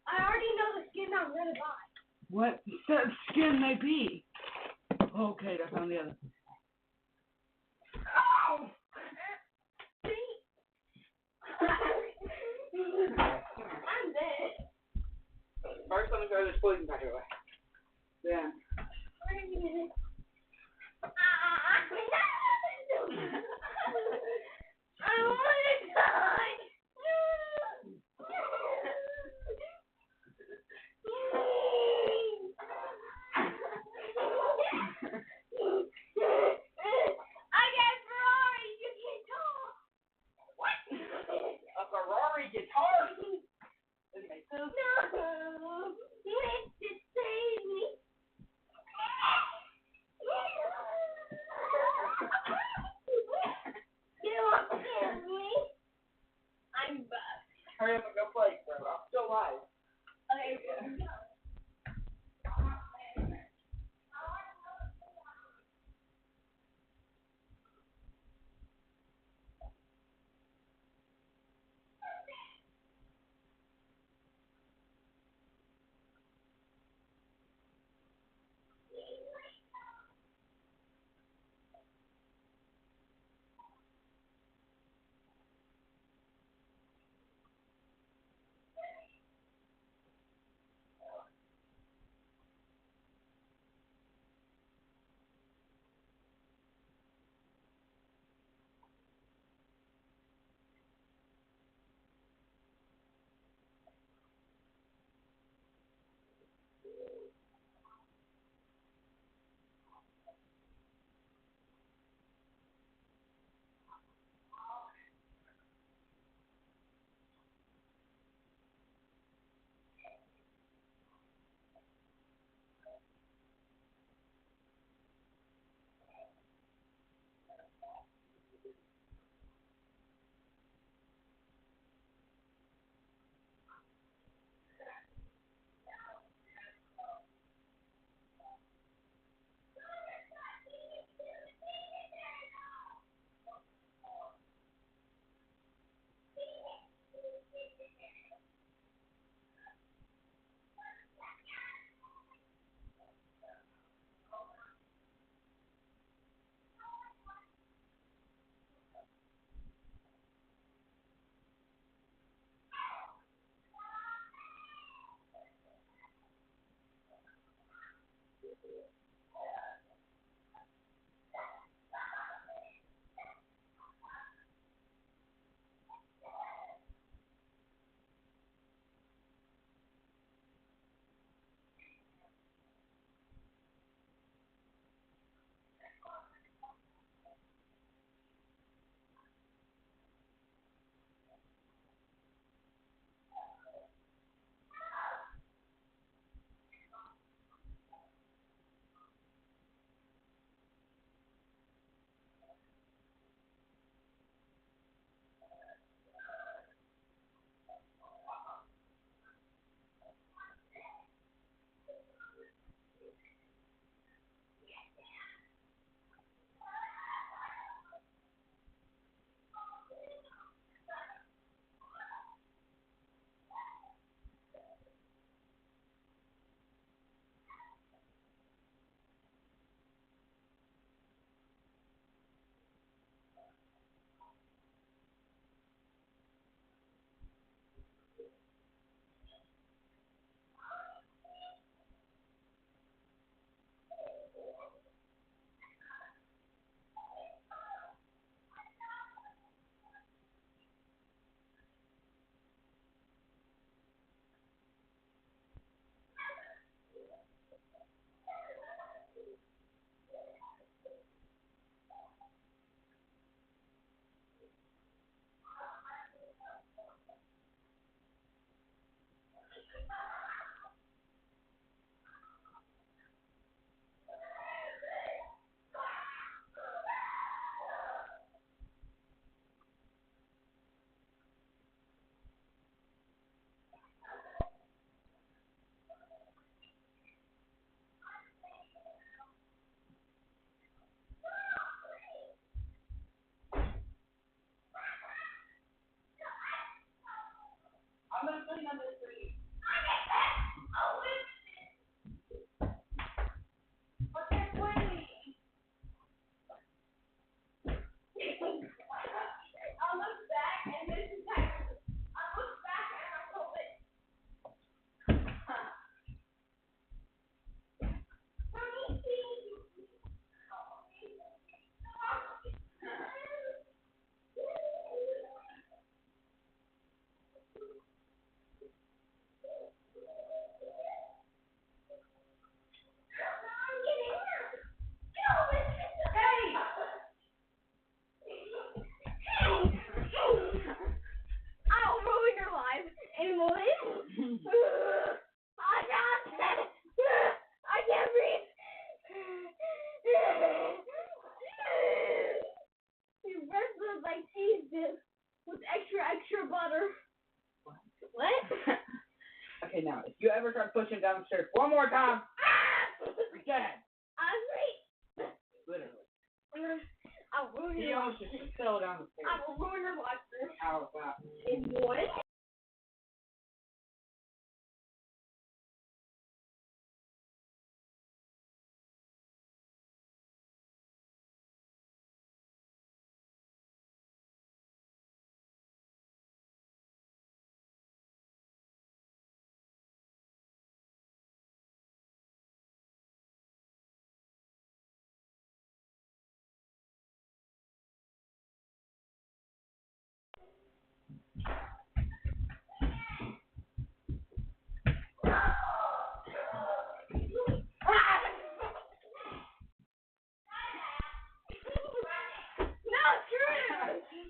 I already know the skin I'm gonna buy. What skin may be? Okay, that's on the other. Ow! I'm dead. First, let me throw this poison packet away. Then. Wait a minute. I wanna die. I got Ferrari. You can't talk. What? A Ferrari guitar? Okay, now, if you ever try pushing downstairs one more time, you're dead. I'm great. Literally. I'll ruin He your life. almost just fell down the stairs. I will ruin your life. How about In one.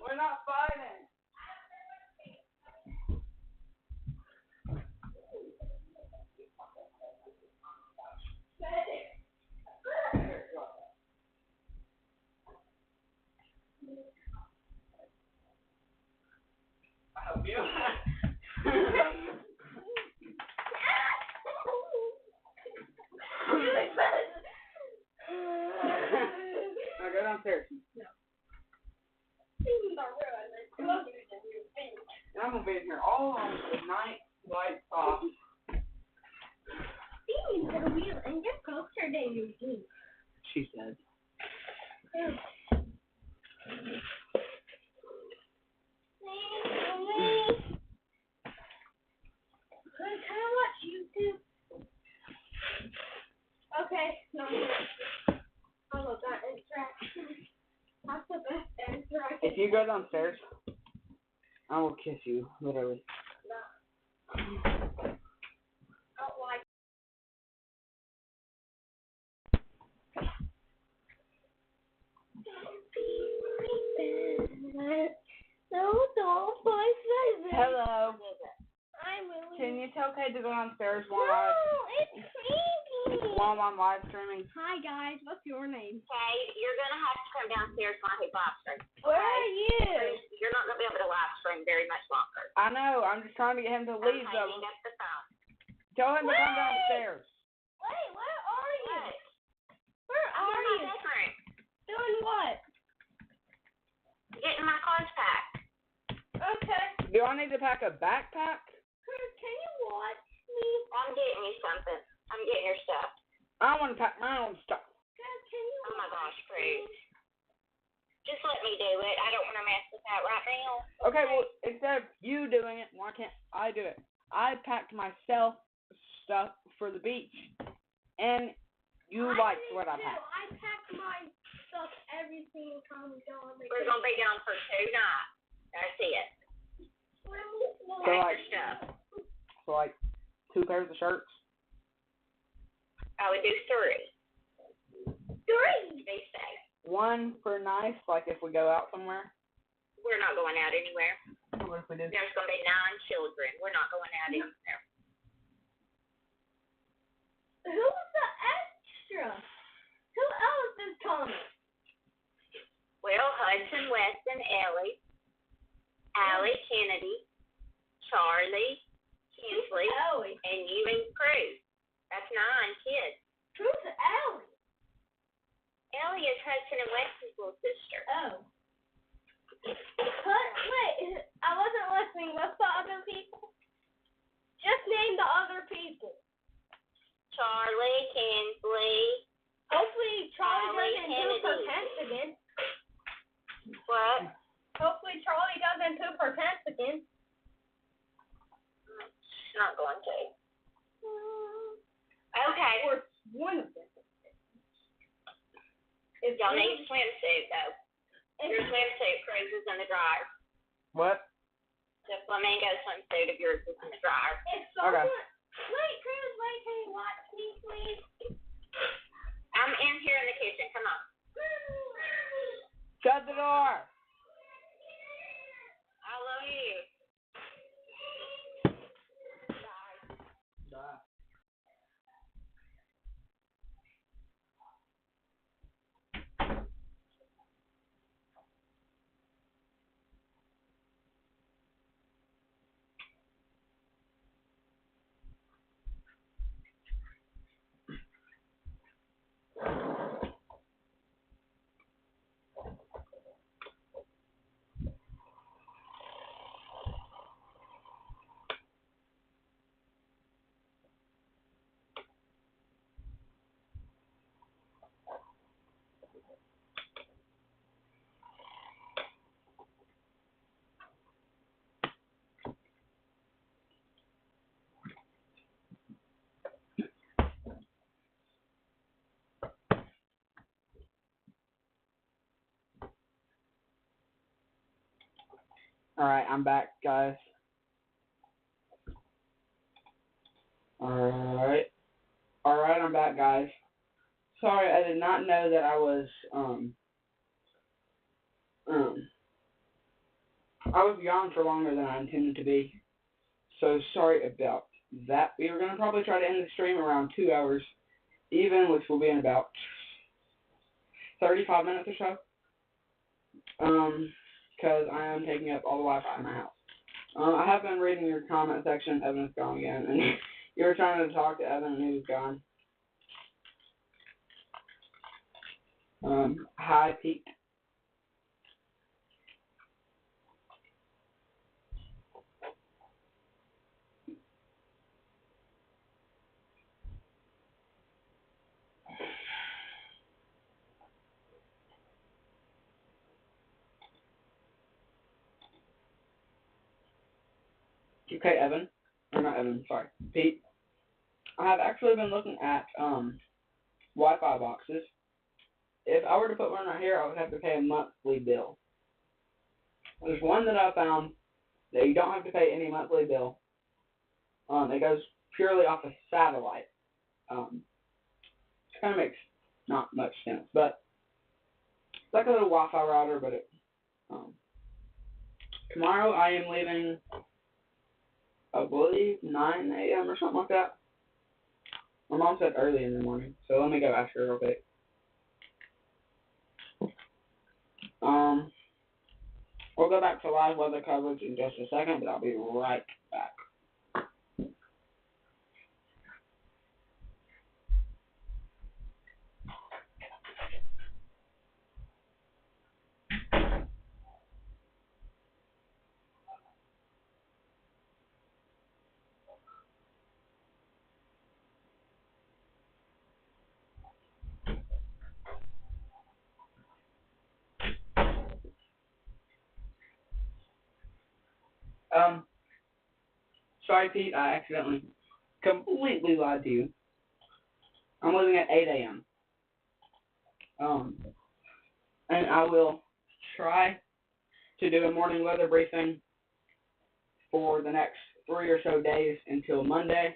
We're not fighting. I hope you. Now go downstairs. And I'm gonna be in here all on the night lights off. And you're closer than you do. She said. Can I watch YouTube? Okay, no. I love that interaction. That's the best interaction. If you go downstairs, I will kiss you, literally. I don't like. Hello. I'm really. Can you tell Kate to go downstairs No, it's creepy. while I'm live streaming? Hi guys, what's your name? Okay, you're going to have to come downstairs when I hit live stream. Where are you? You're not going to be able to live stream very much longer. I know. I'm just trying to get him to leave Okay, though. hang up the phone. Tell him to come Wait. downstairs. Wait, where are you? What? Where I'm are in my you? bedroom. Doing what? Getting my clothes packed. Okay. Do I need to pack a backpack? Can you watch me? I'm getting you something. I'm getting your stuff. I want to pack my own stuff. Can you Oh my watch gosh, Cruz. Just let me do it. I don't want to mess with that right now. Okay, well, instead of you doing it, why can't I do it? I packed myself stuff for the beach, and you liked what I packed. I pack my stuff every single time we go on We're going to be gone for 2 nights. That's it. So Pack like, your stuff. so like 2 pairs of shirts. I would do 3. 3. Be safe. 1 for nice, like if we go out somewhere. We're not going out anywhere. What if we do? There's going to be 9 children. We're not going out anywhere. Who's the extra? Who else is coming? Well, Hudson, Weston, Ellie, Allie, Kennedy, Charlie, Kinsley, Ellie. and you and Cruz. That's 9 kids. Who's Ellie? Ellie is Hudson and Weston's little sister. Oh. Wait, I wasn't listening. What's the other people? Just name the other people. Charlie, Kinsley. Hopefully Charlie doesn't Kennedy. poop her pants again. What? Hopefully Charlie doesn't poop her pants again. She's not going to. Okay. Or one of them. If Y'all need a swimsuit, though. Your swimsuit, Cruz, is in the dryer. What? The flamingo swimsuit of yours is in the dryer. If someone... Okay. Wait, Cruz, wait, can you watch me, please? I'm in here in the kitchen. Come on. Shut the door. I love you. Bye. Alright, I'm back, guys. Alright. Alright, I'm back, guys. Sorry, I did not know that I was, I was gone for longer than I intended to be. So sorry about that. We were going to probably try to end the stream around 2 hours even, which will be in about 35 minutes or so. Because I am taking up all the Wi-Fi in my house. I have been reading your comment section. Evan is gone again, and you were trying to talk to Evan, and he was gone. Hi, Pete. Okay, Evan. Or not Evan, sorry. Pete. I have actually been looking at Wi-Fi boxes. If I were to put one right here, I would have to pay a monthly bill. There's one that I found that you don't have to pay any monthly bill. It goes purely off of satellite. It kind of makes not much sense, but it's like a little Wi-Fi router. But tomorrow I am leaving, I believe 9 a.m. or something like that. My mom said early in the morning, so let me go ask her real quick. We'll go back to live weather coverage in just a second, but I'll be right back. Sorry, Pete, I accidentally completely lied to you. I'm leaving at 8 a.m. And I will try to do a morning weather briefing for the next 3 or so days until Monday.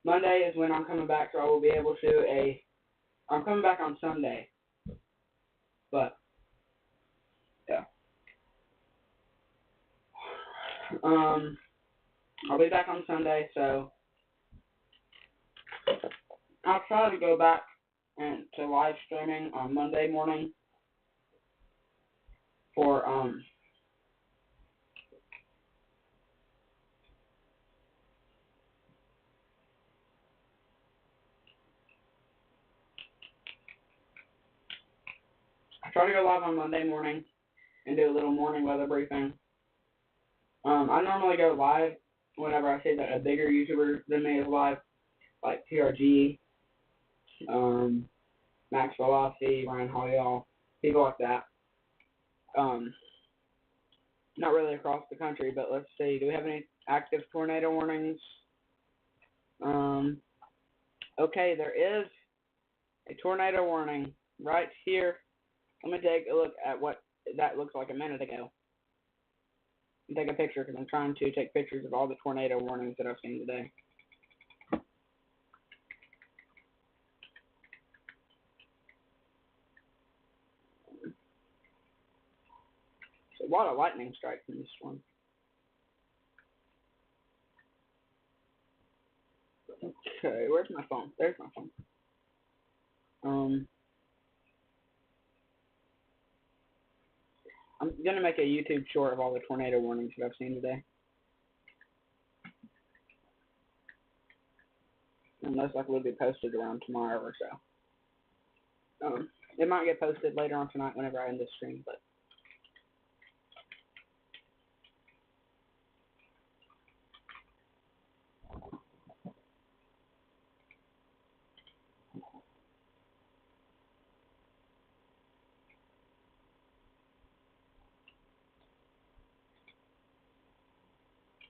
Monday is when I'm coming back, so I will be able to I'm coming back on Sunday. But, yeah. I'll be back on Sunday, so I'll try to go back and to live streaming on Monday morning for I try to go live on Monday morning and do a little morning weather briefing. I normally go live whenever I see that a bigger YouTuber than me is live, like TRG, Max Velocity, Ryan Hoyall, people like that. Not really across the country, but let's see. Do we have any active tornado warnings? Okay, there is a tornado warning right here. Let me take a look at what that looks like a minute ago. Take a picture because I'm trying to take pictures of all the tornado warnings that I've seen today. So a lot of lightning strikes in this one. Okay, where's my phone? There's my phone. I'm gonna make a YouTube short of all the tornado warnings that I've seen today. And most likely will be posted around tomorrow or so. It might get posted later on tonight whenever I end this stream, but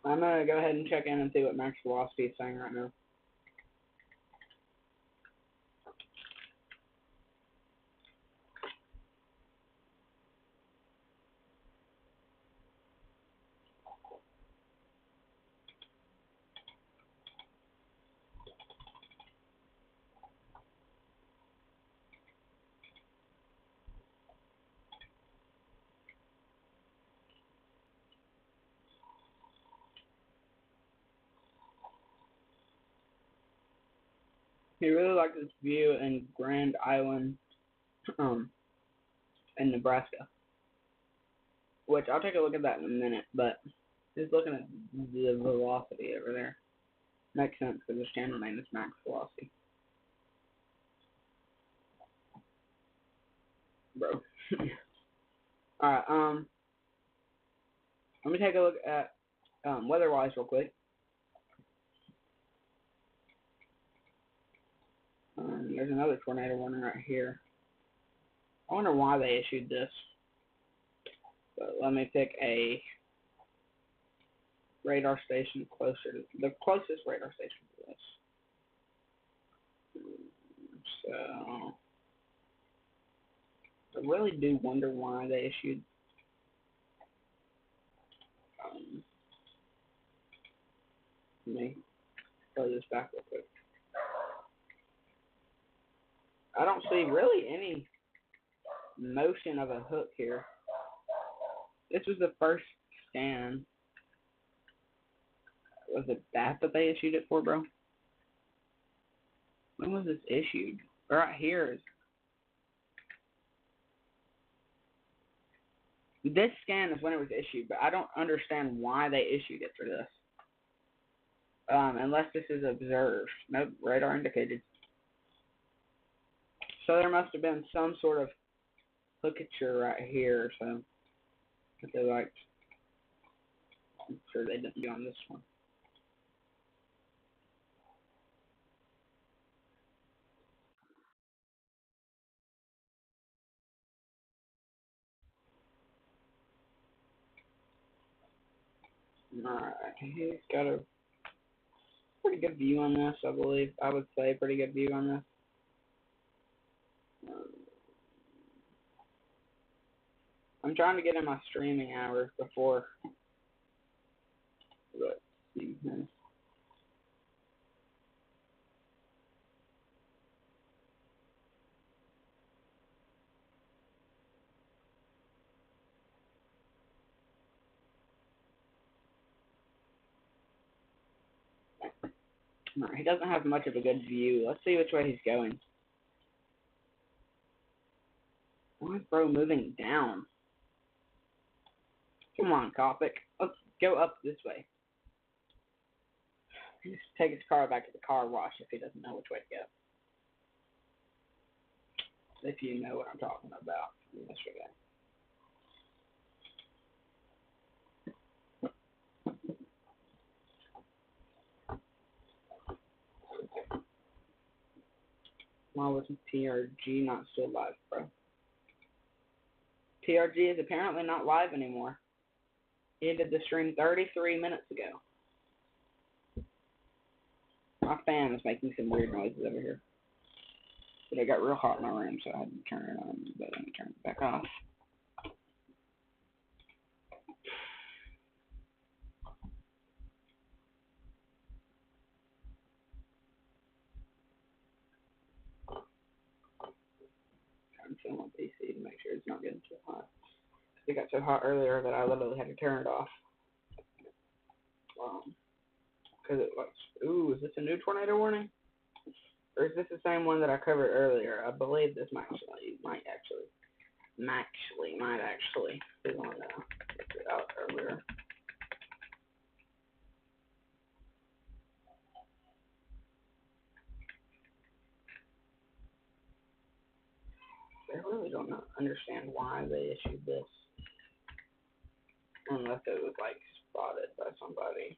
I'm gonna go ahead and check in and see what Max Velocity is saying right now. He really likes this view in Grand Island, in Nebraska. Which I'll take a look at that in a minute, but just looking at the velocity over there makes sense because this channel name is Max Velocity. Bro. Alright, let me take a look at weather-wise real quick. There's another tornado warning right here. I wonder why they issued this. But let me pick a radar station closer to the closest radar station to this. So I really do wonder why they issued. Let me throw this back real quick. I don't see really any motion of a hook here. This was the first scan. Was it that they issued it for, bro? When was this issued? Right here. This scan is when it was issued, but I don't understand why they issued it for this. Unless this is observed. Nope, radar indicated. So there must have been some sort of hookature right here, so if they liked. I'm sure they didn't do on this one. Alright, he's got a pretty good view on this, I believe. I would say pretty good view on this. I'm trying to get in my streaming hours before. Let's see here. Alright, he doesn't have much of a good view. Let's see which way he's going. Why is bro moving down? Come on, Copic. Let's go up this way. Just take his car back to the car wash if he doesn't know which way to go. If you know what I'm talking about. Yes, we go. Why wasn't TRG not still live, bro? TRG is apparently not live anymore. He ended the stream 33 minutes ago. My fan is making some weird noises over here. But it got real hot in my room, so I had to turn it on. But let me turn it back off. I'm filling my PC to make sure it's not getting too hot. It got so hot earlier that I literally had to turn it off. Because it looks, ooh, is this a new tornado warning? Or is this the same one that I covered earlier? I believe this might actually be the one that I figured out earlier. I really don't understand why they issued this. Unless it was, like, spotted by somebody.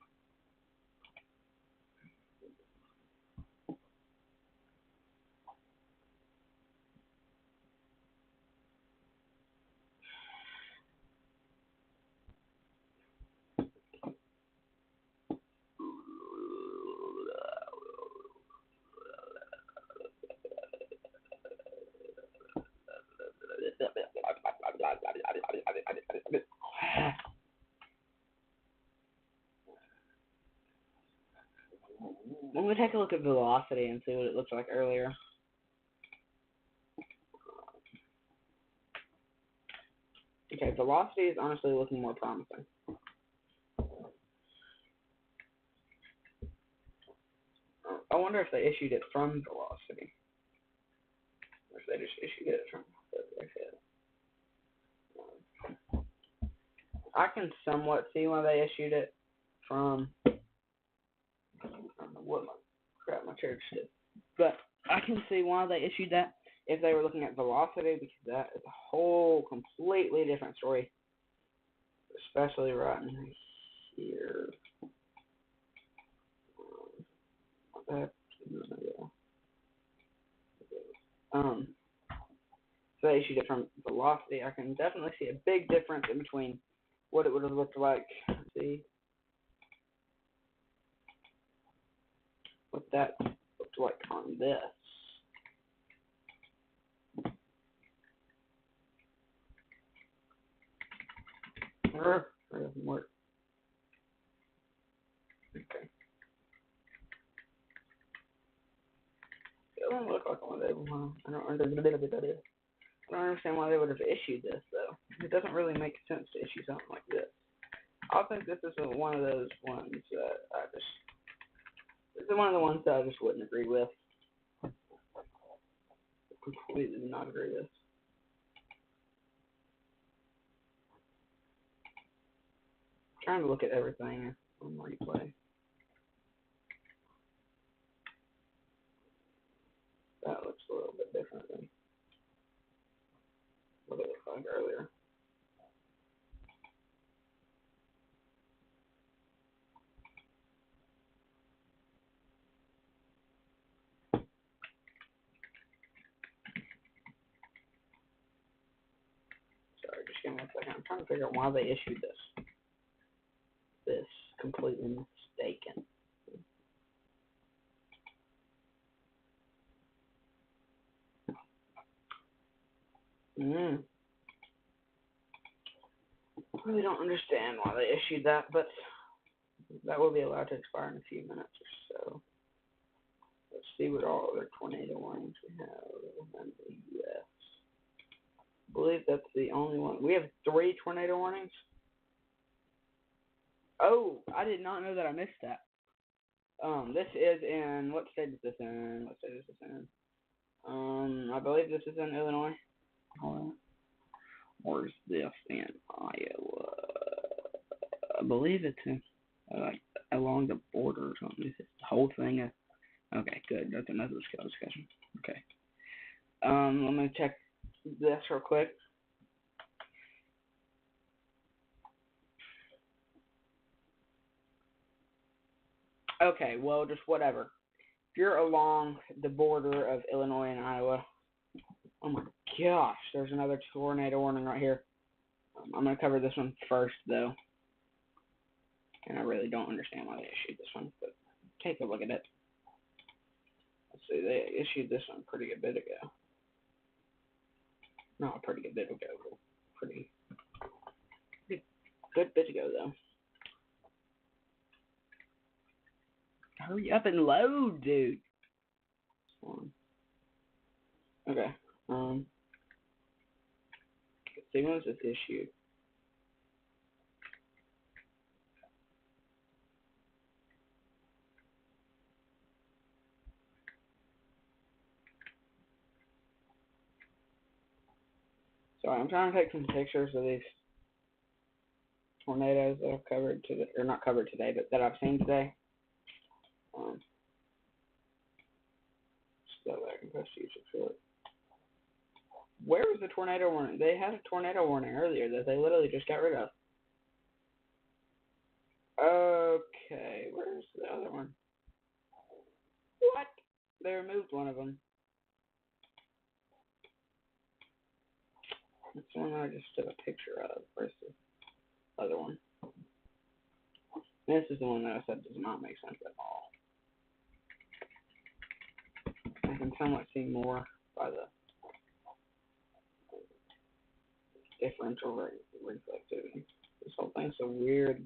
Let me take a look at velocity and see what it looks like earlier. Okay, velocity is honestly looking more promising. I wonder if they issued it from velocity, or if they just issued it from I can somewhat see why they issued it from. I don't know what my chair just did, but I can see why they issued that if they were looking at velocity, because that is a whole completely different story, especially right in here. So they issued it from velocity. I can definitely see a big difference in between what it would have looked like. Let's see what that looked like on this. It doesn't work. Okay. It doesn't look like one of them. I don't understand why they would have issued this though. It doesn't really make sense to issue something like this. I think this is one of those ones that this is one of the ones that I just wouldn't agree with. Completely do not agree with. I'm trying to look at everything on replay. That looks a little bit different than what it looked like earlier. Sorry, just give me a second. I'm trying to figure out why they issued this. This completely mistaken. I really don't understand why they issued that, but that will be allowed to expire in a few minutes or so. Let's see what all other tornado warnings we have in the U.S. I believe that's the only one. We have 3 tornado warnings. Oh, I did not know that. I missed that. This is in, what state is this in? What state is this in? I believe this is in Illinois. Or is this in Iowa? I believe it's in, like, along the border or something. Is this the whole thing? Okay, good. That's another skill discussion. Okay. Let me check this real quick. Okay, well, just whatever. If you're along the border of Illinois and Iowa, oh my gosh, there's another tornado warning right here. I'm going to cover this one first, though. And I really don't understand why they issued this one, but take a look at it. Let's see, they issued this one a pretty good bit ago. Not a pretty good bit ago, but pretty good bit ago, though. Hurry up and load, dude. Okay. Let's see, when was this issued? Sorry, I'm trying to take some pictures of these tornadoes that I've covered today, or not covered today, but that I've seen today. So that I can post YouTube it. Where was the tornado warning? They had a tornado warning earlier that they literally just got rid of. Okay, where's the other one? What? They removed one of them. That's the one that I just took a picture of. Where's the other one? This is the one that I said does not make sense at all. I can somewhat see more by the differential reflectivity. This whole thing's so weird.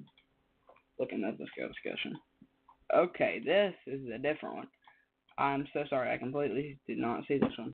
Looking at this go discussion. Okay, this is a different one. I'm so sorry. I completely did not see this one.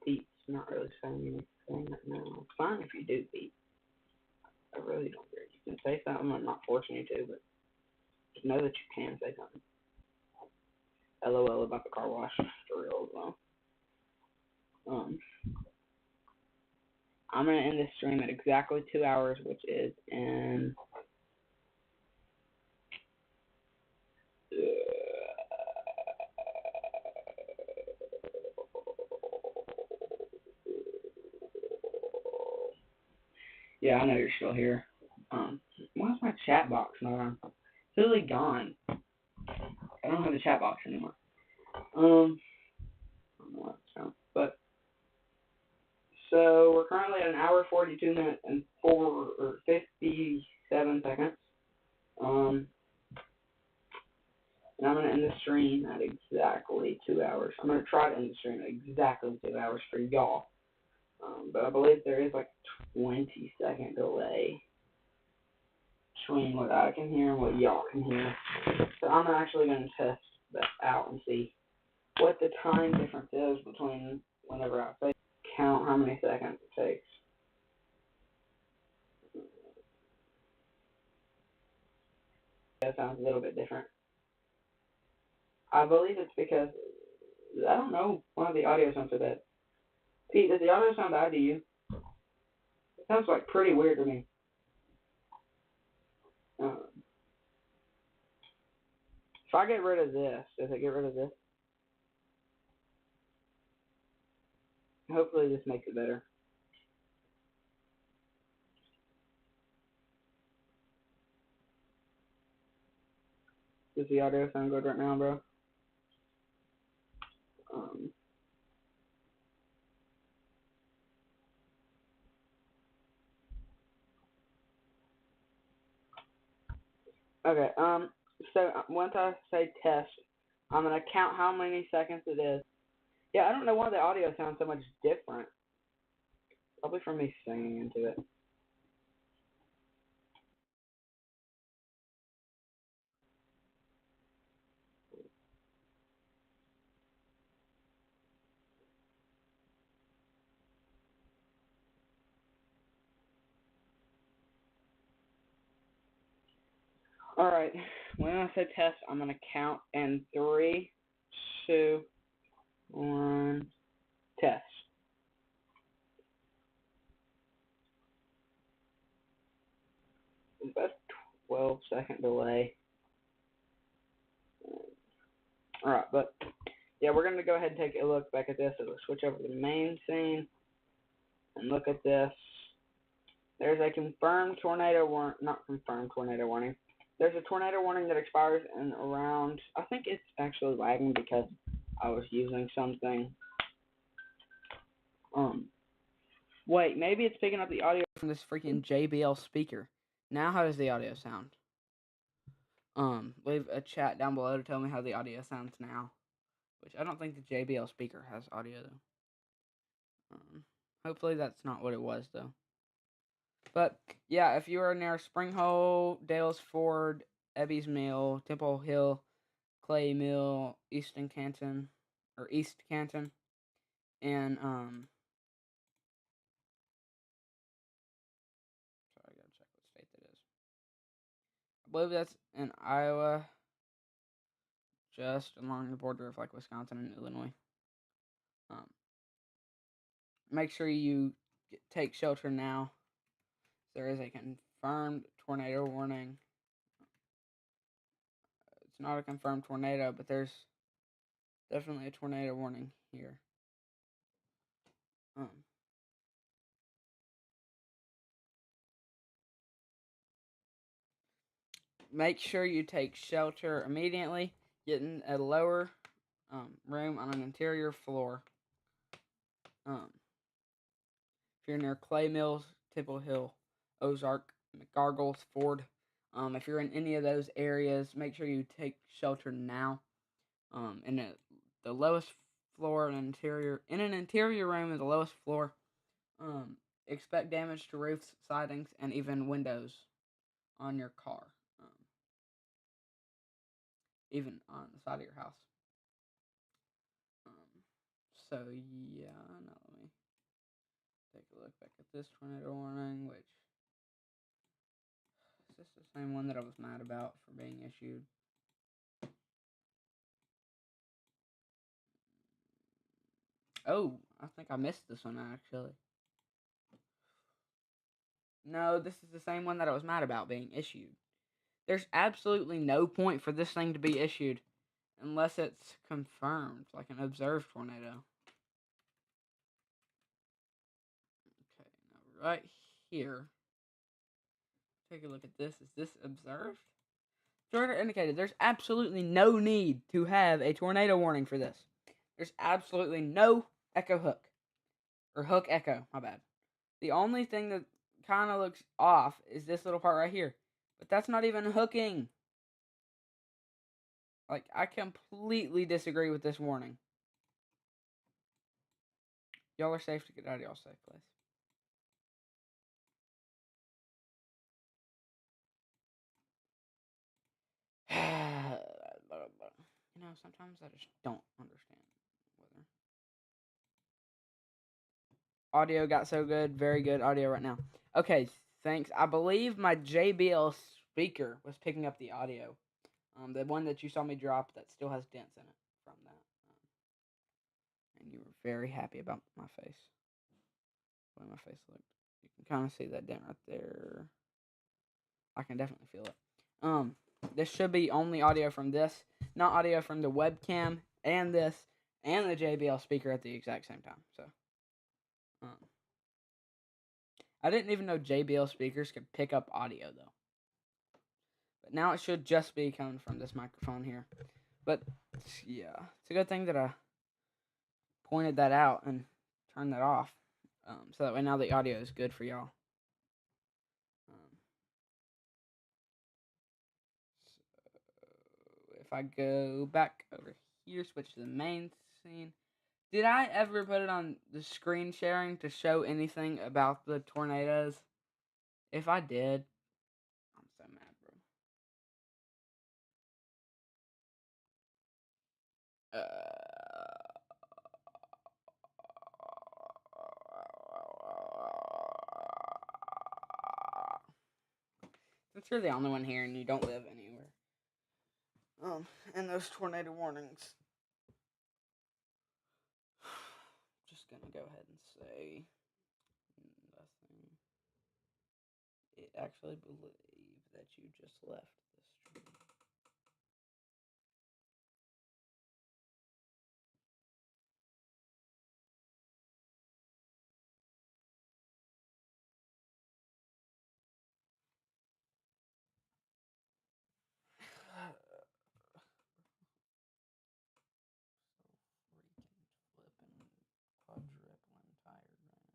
Pete's not really saying anything right now. It's fine if you do, Pete. I really don't care. You can say something. I'm not forcing you to, but just know that you can say something. LOL about the car wash for real though. I'm gonna end this stream at exactly 2 hours, which is in yeah, I know you're still here. Why's my chat box not on? It's literally gone. I don't have the chat box anymore. I don't know what it's but so we're currently at an hour 42 minutes and 57 seconds. And I'm gonna end the stream at exactly 2 hours. I'm gonna try to end the stream at exactly 2 hours for y'all. But I believe there is like 20-second delay between what I can hear and what y'all can hear. So I'm actually going to test that out and see what the time difference is between whenever I say count how many seconds it takes. That sounds a little bit different. I believe it's because, I don't know, one of the audio sounds so bad. Pete, does the audio sound bad to you? It sounds like pretty weird to me. If I get rid of this, does it get rid of this? Hopefully this makes it better. Does the audio sound good right now, bro? Okay, so once I say test, I'm going to count how many seconds it is. Yeah, I don't know why the audio sounds so much different. Probably from me singing into it. Alright, when I say test, I'm going to count in 3, 2, 1, test. About 12-second delay. Alright, but yeah, we're going to go ahead and take a look back at this. So we'll switch over to the main scene and look at this. There's a confirmed tornado warning, not confirmed tornado warning. There's a tornado warning that expires in around, I think it's actually lagging because I was using something. Wait, maybe it's picking up the audio from this freaking JBL speaker. Now how does the audio sound? Leave a chat down below to tell me how the audio sounds now. Which I don't think the JBL speaker has audio though. Hopefully that's not what it was though. But yeah, if you are near Spring Hole, Dales Ford, Ebby's Mill, Temple Hill, Clay Mill, East Canton, and sorry, I gotta check what state that is. I believe that's in Iowa, just along the border of like Wisconsin and Illinois. Make sure you take shelter now. There is a confirmed tornado warning. It's not a confirmed tornado, but there's definitely a tornado warning here. Make sure you take shelter immediately. Get in a lower room on an interior floor. If you're near Clay Mills, Temple Hill, Ozark, McGargles, Ford, if you're in any of those areas, make sure you take shelter now. In the lowest floor, in an interior room in the lowest floor. Expect damage to roofs, sidings, and even windows on your car. even on the side of your house. So yeah, now let me take a look back at this tornado warning, which is this the same one that I was mad about for being issued? Oh, I think I missed this one actually. No, this is the same one that I was mad about being issued. There's absolutely no point for this thing to be issued unless it's confirmed, like an observed tornado. Okay, now right here, take a look at this. Is this observed? Jordan indicated there's absolutely no need to have a tornado warning for this. There's absolutely no echo hook. Or hook echo, my bad. The only thing that kind of looks off is this little part right here. But that's not even hooking. Like, I completely disagree with this warning. Y'all are safe to get out of y'all's safe place. You know, sometimes I just don't understand weather. Audio got so good. Very good audio right now. Okay, thanks. I believe my JBL speaker was picking up the audio. The one that you saw me drop that still has dents in it from that. And you were very happy about my face. The way my face looked. You can kind of see that dent right there. I can definitely feel it. This should be only audio from this, not audio from the webcam and this and the JBL speaker at the exact same time. So, I didn't even know JBL speakers could pick up audio though. But now it should just be coming from this microphone here. But yeah, it's a good thing that I pointed that out and turned that off. So that way now the audio is good for y'all. So if I go back over here, switch to the main scene. Did I ever put it on the screen sharing to show anything about the tornadoes? If I did, I'm so mad, bro. Since you're the only one here and you don't live anywhere. And those tornado warnings. Just gonna go ahead and say nothing. It actually believe that you just left this stream. So freaking flipping quadrupling tired right now.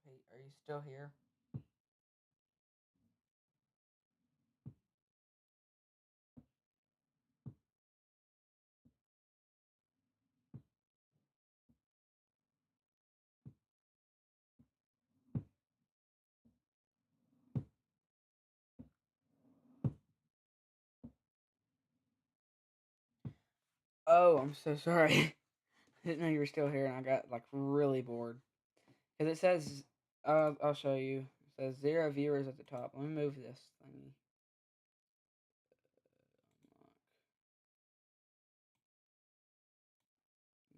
Hey, are you still here? Oh, I'm so sorry. I didn't know you were still here, and I got like really bored. Cause it says, I'll show you. It says 0 viewers at the top. Let me move this thingy.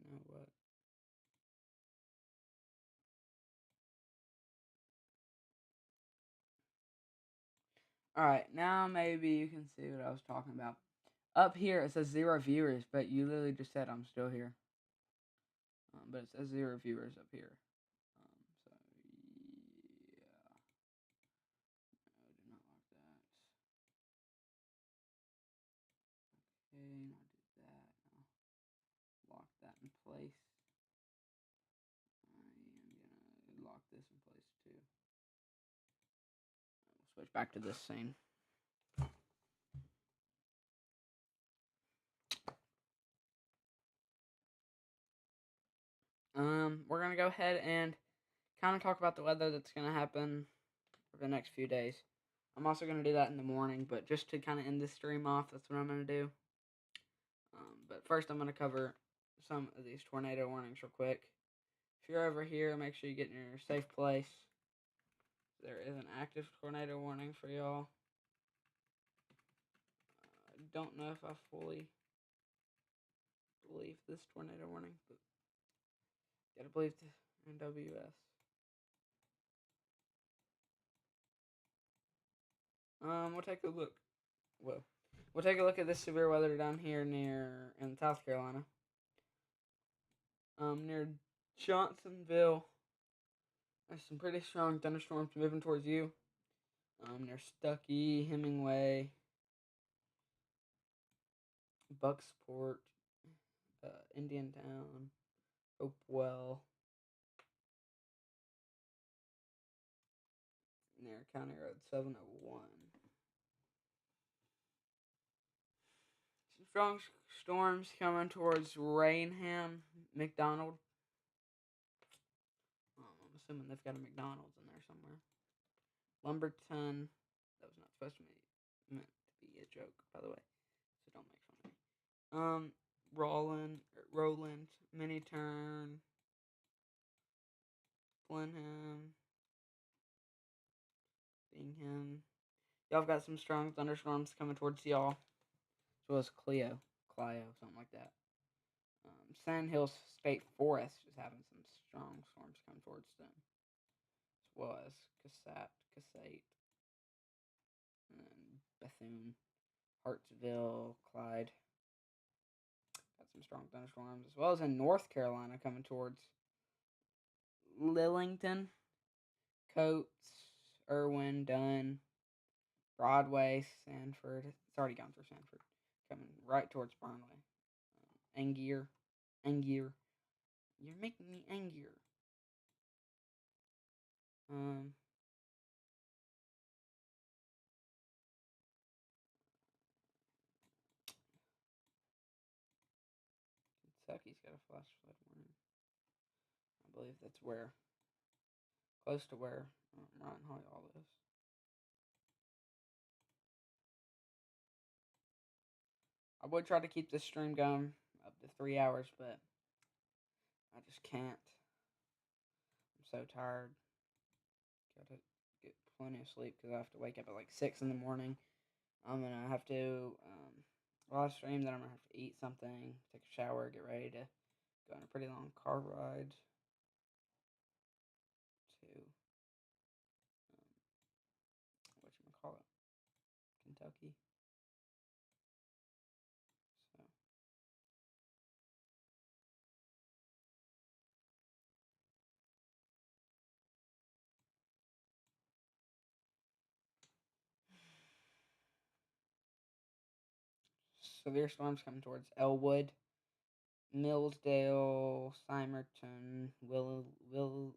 You know what? Alright, now maybe you can see what I was talking about. Up here it says 0 viewers, but you literally just said I'm still here. But it says 0 viewers up here. So yeah. place. I am gonna lock this in place too. We'll switch back to this scene. We're gonna go ahead and kind of talk about the weather that's gonna happen for the next few days. I'm also gonna do that in the morning, but just to kind of end this stream off, that's what I'm gonna do. But first, I'm gonna cover some of these tornado warnings real quick. If you're over here, make sure you get in your safe place. There is an active tornado warning for y'all. I don't know if I fully believe this tornado warning, but gotta believe the NWS. We'll take a look. We'll take a look at this severe weather down here in South Carolina. Near Johnsonville, there's some pretty strong thunderstorms moving towards you. Near Stuckey, Hemingway, Bucksport, Indiantown, Hopewell, near County Road 701. Some strong storms coming towards Rainham, McDonald. I'm assuming they've got a McDonald's in there somewhere. Lumberton. That was not supposed to be meant to be a joke, by the way. So don't make fun of me. Roland, Minturn, Blenheim, Bingham. Y'all have got some strong thunderstorms coming towards y'all, as well as Clio, something like that. Sand Hills State Forest is having some strong storms coming towards them, as well as Cassate, and then Bethune, Hartsville, Clyde. Got some strong thunderstorms, as well as in North Carolina coming towards Lillington, Coates, Irwin, Dunn, Broadway, Sanford. It's already gone through Sanford. Coming right towards Barnway. Angier. You're making me Angier. Kentucky's got a flash flood warning. I believe that's close to where Ryan Hall is. I would try to keep this stream going up to 3 hours, but I just can't. I'm so tired. Gotta get plenty of sleep because I have to wake up at like 6 in the morning. I'm gonna have to live stream, then I'm gonna have to eat something, take a shower, get ready to go on a pretty long car ride to whatchamacallit, Kentucky. Severe storms coming towards Elwood, Millsdale, Simerton, Wilmington,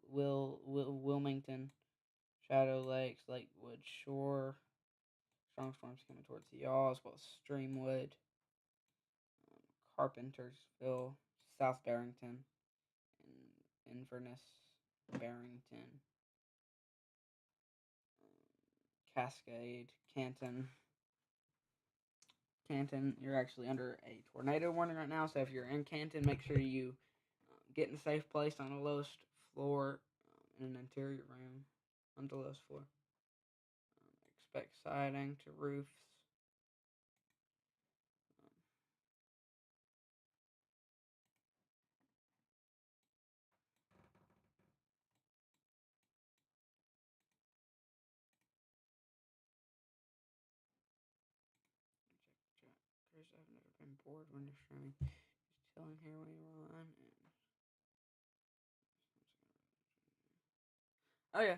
Shadow Lakes, Lakewood Shore. Strong storms coming towards y'all, as well as Streamwood, Carpentersville, South Barrington, and Inverness, Barrington, Cascade, Canton. Canton, you're actually under a tornado warning right now, so if you're in Canton, make sure you get in a safe place on the lowest floor in an interior room on the lowest floor. Expect siding to roofs. Chris, I've never been bored when you're streaming. Just chilling here when you're on. Oh yeah.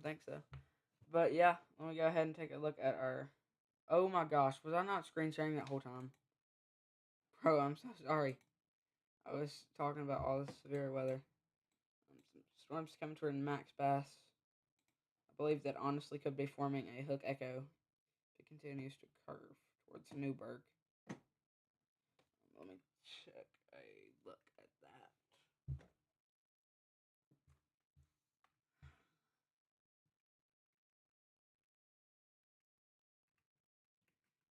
Thanks so. But yeah, let me go ahead and take a look at our. Oh my gosh, was I not screen sharing that whole time? Bro, I'm so sorry. I was talking about all this severe weather. Some storms coming toward Max Bass. I believe that honestly could be forming a hook echo. It continues to curve towards Newburgh. Let me check a look at that.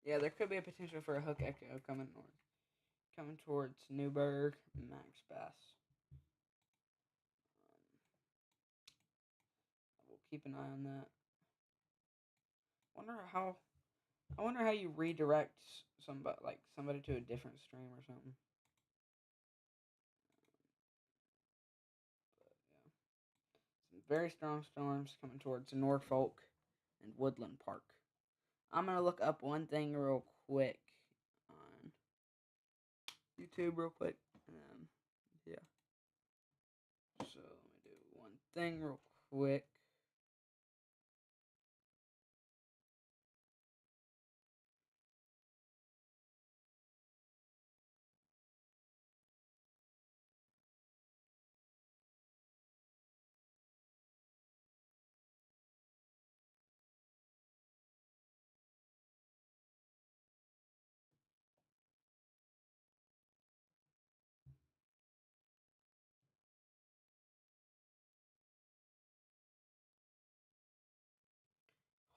Yeah, there could be a potential for a hook echo coming north, coming towards Newburgh, Max Bass. We'll keep an eye on that. I wonder how you redirect somebody to a different stream or something. But yeah, some very strong storms coming towards Norfolk and Woodland Park. I'm gonna look up one thing real quick on YouTube real quick. Yeah. So let me do one thing real quick.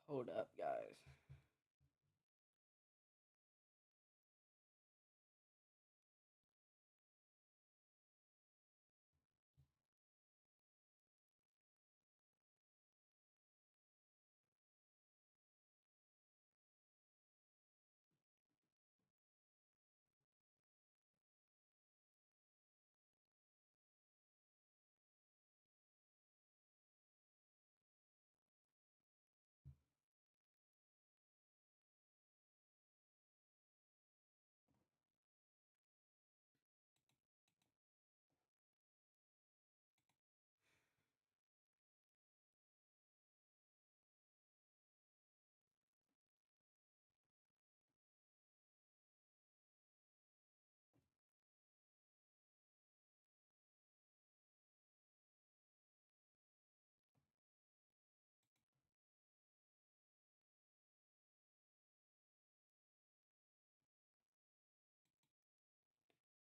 Hold up, guys.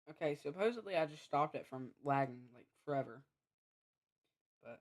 Okay, supposedly I just stopped it from lagging like forever. But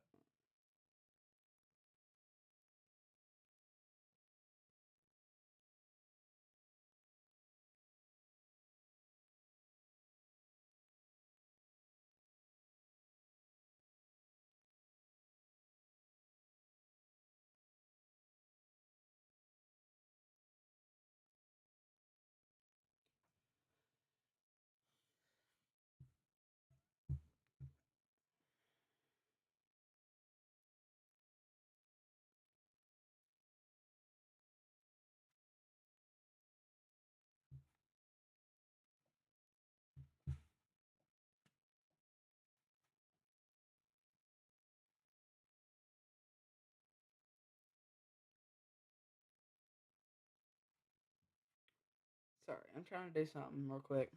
sorry, I'm trying to do something real quick.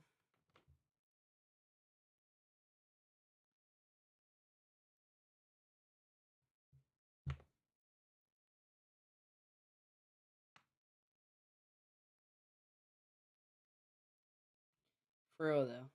For real though.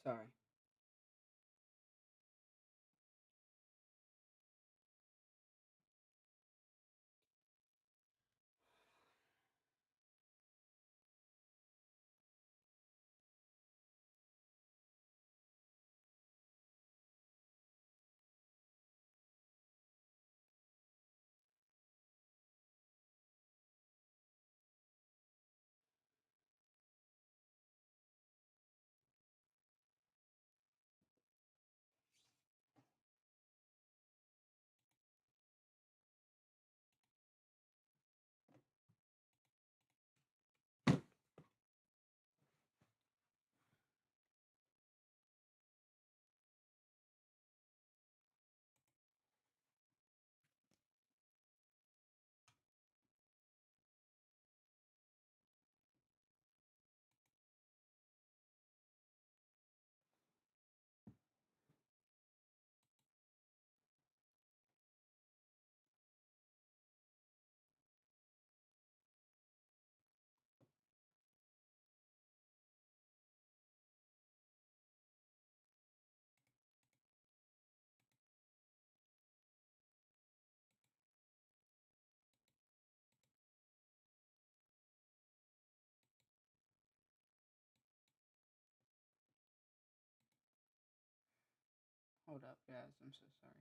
Sorry. Hold up, guys. I'm so sorry.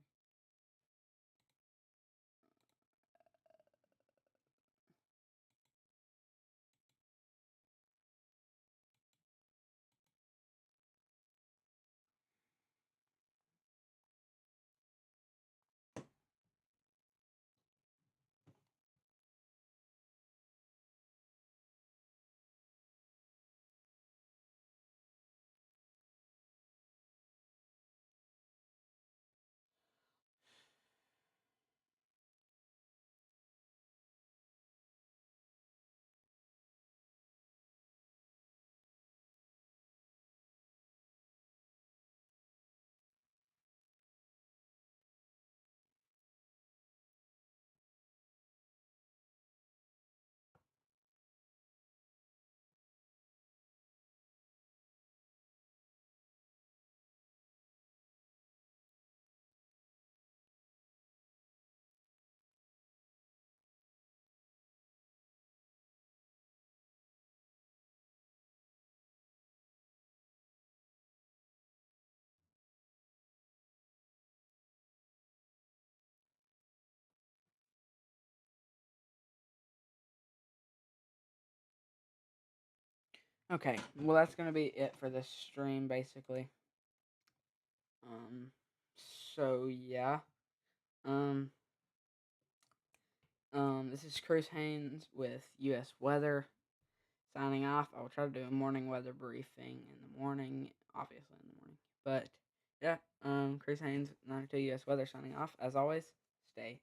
Okay, well that's gonna be it for this stream, basically. Um, so yeah. Um, this is Chris Haynes with U.S. Weather signing off. I will try to do a morning weather briefing in the morning, obviously in the morning. But yeah, Chris Haynes, 92 U.S. Weather signing off. As always, stay